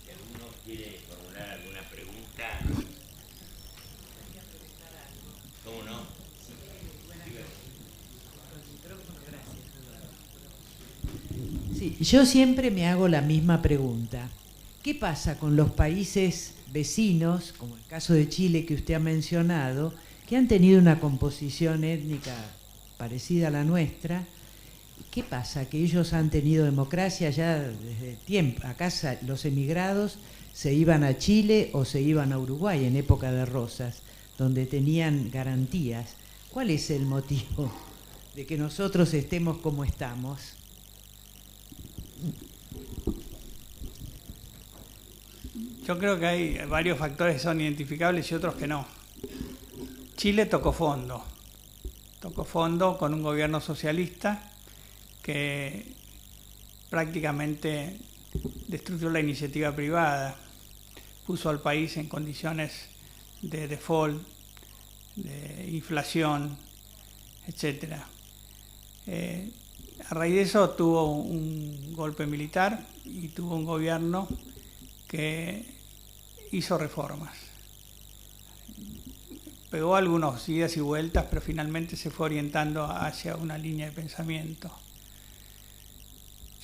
Si alguno quiere formular alguna pregunta, ¿cómo no? Sí, yo siempre me hago la misma pregunta. ¿Qué pasa con los países vecinos, como el caso de Chile que usted ha mencionado, que han tenido una composición étnica parecida a la nuestra? ¿Qué pasa? Que ellos han tenido democracia ya desde tiempo. Acá los emigrados se iban a Chile o se iban a Uruguay en época de Rosas, donde tenían garantías. ¿Cuál es el motivo de que nosotros estemos como estamos? Yo creo que hay varios factores que son identificables y otros que no. Chile tocó fondo con un gobierno socialista que prácticamente destruyó la iniciativa privada, puso al país en condiciones de default, de inflación, etc. A raíz de eso tuvo un golpe militar y tuvo un gobierno que hizo reformas. Pegó algunos idas y vueltas, pero finalmente se fue orientando hacia una línea de pensamiento.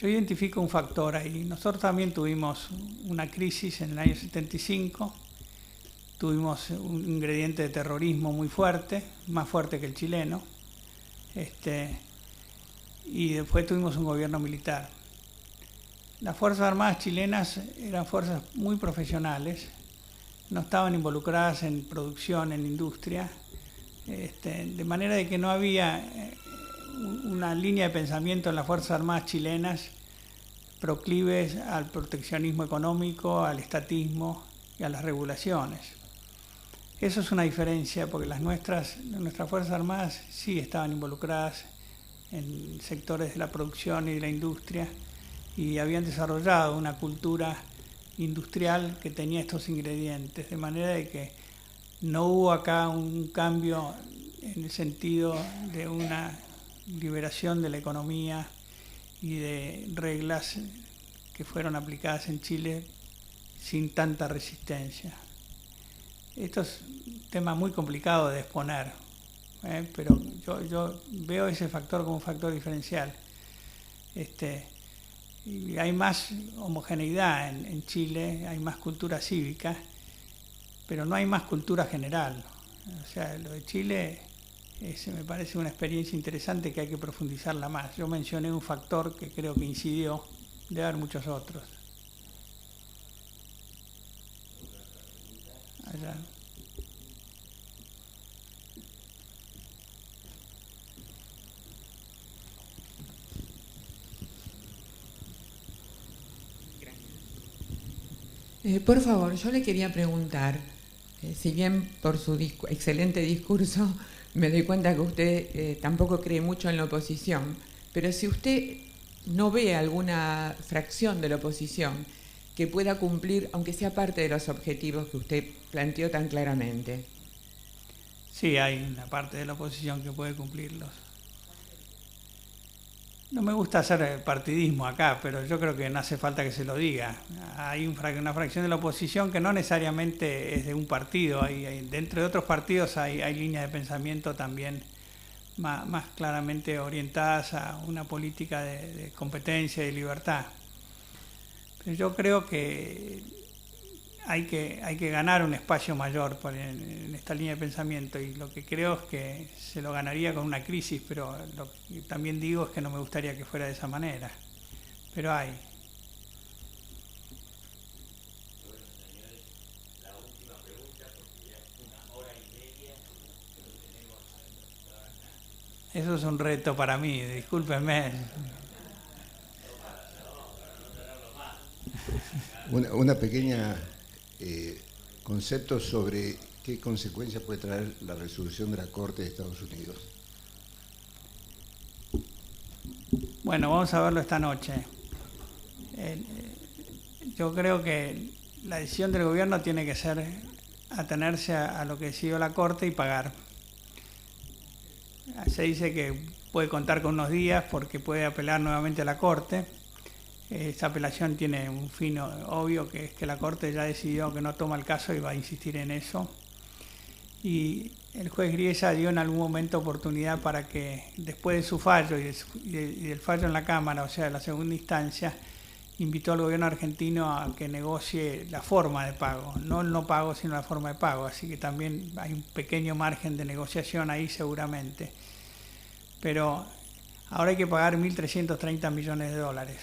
Yo identifico un factor ahí. Nosotros también tuvimos una crisis en el año 75, tuvimos un ingrediente de terrorismo muy fuerte, más fuerte que el chileno, y después tuvimos un gobierno militar. Las Fuerzas Armadas chilenas eran fuerzas muy profesionales, no estaban involucradas en producción, en industria, de manera de que no había una línea de pensamiento en las Fuerzas Armadas chilenas proclives al proteccionismo económico, al estatismo y a las regulaciones. Eso es una diferencia, porque nuestras Fuerzas Armadas sí estaban involucradas en sectores de la producción y de la industria y habían desarrollado una cultura industrial que tenía estos ingredientes, de manera de que no hubo acá un cambio en el sentido de una liberación de la economía y de reglas que fueron aplicadas en Chile sin tanta resistencia. Esto es un tema muy complicado de exponer, pero yo veo ese factor como un factor diferencial. Y hay más homogeneidad en Chile, hay más cultura cívica, pero no hay más cultura general. O sea, lo de Chile me parece una experiencia interesante que hay que profundizarla más. Yo mencioné un factor que creo que incidió, debe haber muchos otros. Allá. Por favor, yo le quería preguntar, si bien por su excelente discurso me doy cuenta que usted tampoco cree mucho en la oposición, pero si usted no ve alguna fracción de la oposición que pueda cumplir, aunque sea parte de los objetivos que usted planteó tan claramente. Sí, hay una parte de la oposición que puede cumplirlos. No me gusta hacer partidismo acá, pero yo creo que no hace falta que se lo diga. Hay una fracción de la oposición que no necesariamente es de un partido. Dentro de otros partidos hay líneas de pensamiento también más claramente orientadas a una política de competencia y de libertad. Pero yo creo que hay que ganar un espacio mayor en esta línea de pensamiento, y lo que creo es que se lo ganaría con una crisis, pero lo que también digo es que no me gustaría que fuera de esa manera. Pero hay. Bueno, señores, la última pregunta, porque ya es 1 hora y media que lo tenemos al doctor acá. Eso es un reto para mí, discúlpenme. Una pequeña concepto sobre qué consecuencias puede traer la resolución de la Corte de Estados Unidos. Bueno, vamos a verlo esta noche. Yo creo que la decisión del gobierno tiene que ser atenerse a lo que decidió la Corte y pagar. Se dice que puede contar con unos días porque puede apelar nuevamente a la Corte. Esta apelación tiene un fin obvio, que es que la Corte ya decidió que no toma el caso y va a insistir en eso. Y el juez Griesa dio en algún momento oportunidad para que, después de su fallo y del fallo en la Cámara, o sea, de la segunda instancia, invitó al gobierno argentino a que negocie la forma de pago, no el no pago, sino la forma de pago. Así que también hay un pequeño margen de negociación ahí seguramente. Pero ahora hay que pagar 1.330 millones de dólares.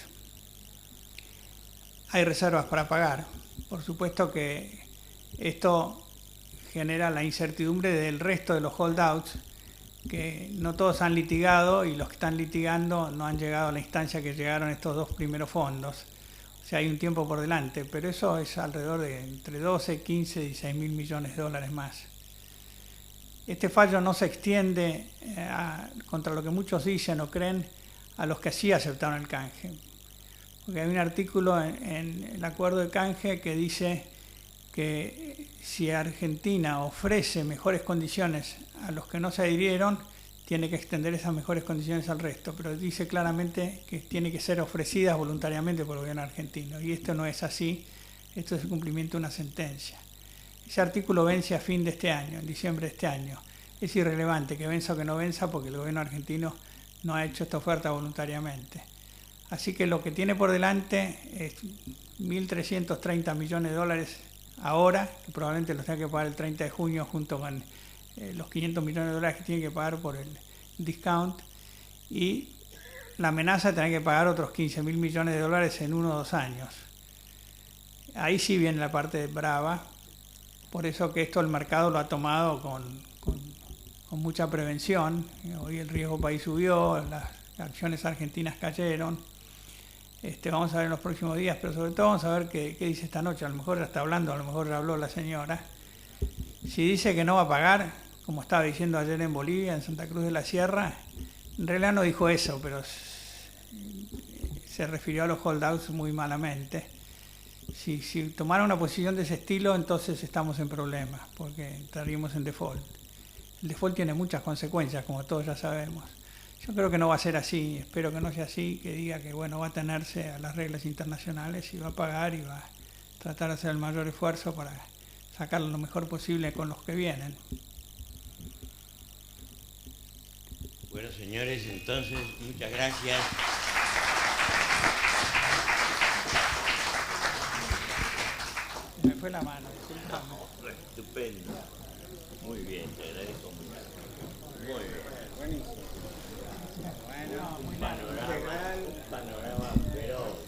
Hay reservas para pagar. Por supuesto que esto genera la incertidumbre del resto de los holdouts, que no todos han litigado, y los que están litigando no han llegado a la instancia que llegaron estos dos primeros fondos. O sea, hay un tiempo por delante, pero eso es alrededor de entre 12, 15 y 16 mil millones de dólares más. Este fallo no se extiende contra lo que muchos dicen o creen, a los que sí aceptaron el canje. Porque hay un artículo en el acuerdo de canje que dice que si Argentina ofrece mejores condiciones a los que no se adhirieron, tiene que extender esas mejores condiciones al resto, pero dice claramente que tiene que ser ofrecidas voluntariamente por el gobierno argentino, y esto no es así. Esto es el cumplimiento de una sentencia. Ese artículo vence a fin de este año, en diciembre de este año. Es irrelevante que venza o que no venza, porque el gobierno argentino no ha hecho esta oferta voluntariamente. Así que lo que tiene por delante es 1.330 millones de dólares ahora, que probablemente los tenga que pagar el 30 de junio junto con los 500 millones de dólares que tiene que pagar por el discount, y la amenaza de tener que pagar otros 15.000 millones de dólares en 1 o 2 años. Ahí sí viene la parte brava, por eso que esto el mercado lo ha tomado con mucha prevención. Hoy el riesgo país subió, las acciones argentinas cayeron. Vamos a ver en los próximos días, pero sobre todo vamos a ver qué dice esta noche. A lo mejor ya está hablando, a lo mejor ya habló la señora. Si dice que no va a pagar, como estaba diciendo ayer en Bolivia, en Santa Cruz de la Sierra, en realidad no dijo eso, pero se refirió a los holdouts muy malamente. Si tomara una posición de ese estilo, entonces estamos en problemas, porque estaríamos en default. El default tiene muchas consecuencias, como todos ya sabemos. Yo creo que no va a ser así, espero que no sea así, que diga que bueno, va a atenerse a las reglas internacionales y va a pagar y va a tratar de hacer el mayor esfuerzo para sacar lo mejor posible con los que vienen. Bueno, señores, entonces, muchas gracias. Me fue la mano, disculpame. Estupendo. Muy bien, te agradezco mucho. Muy bien. Bueno, muy Panorama, pero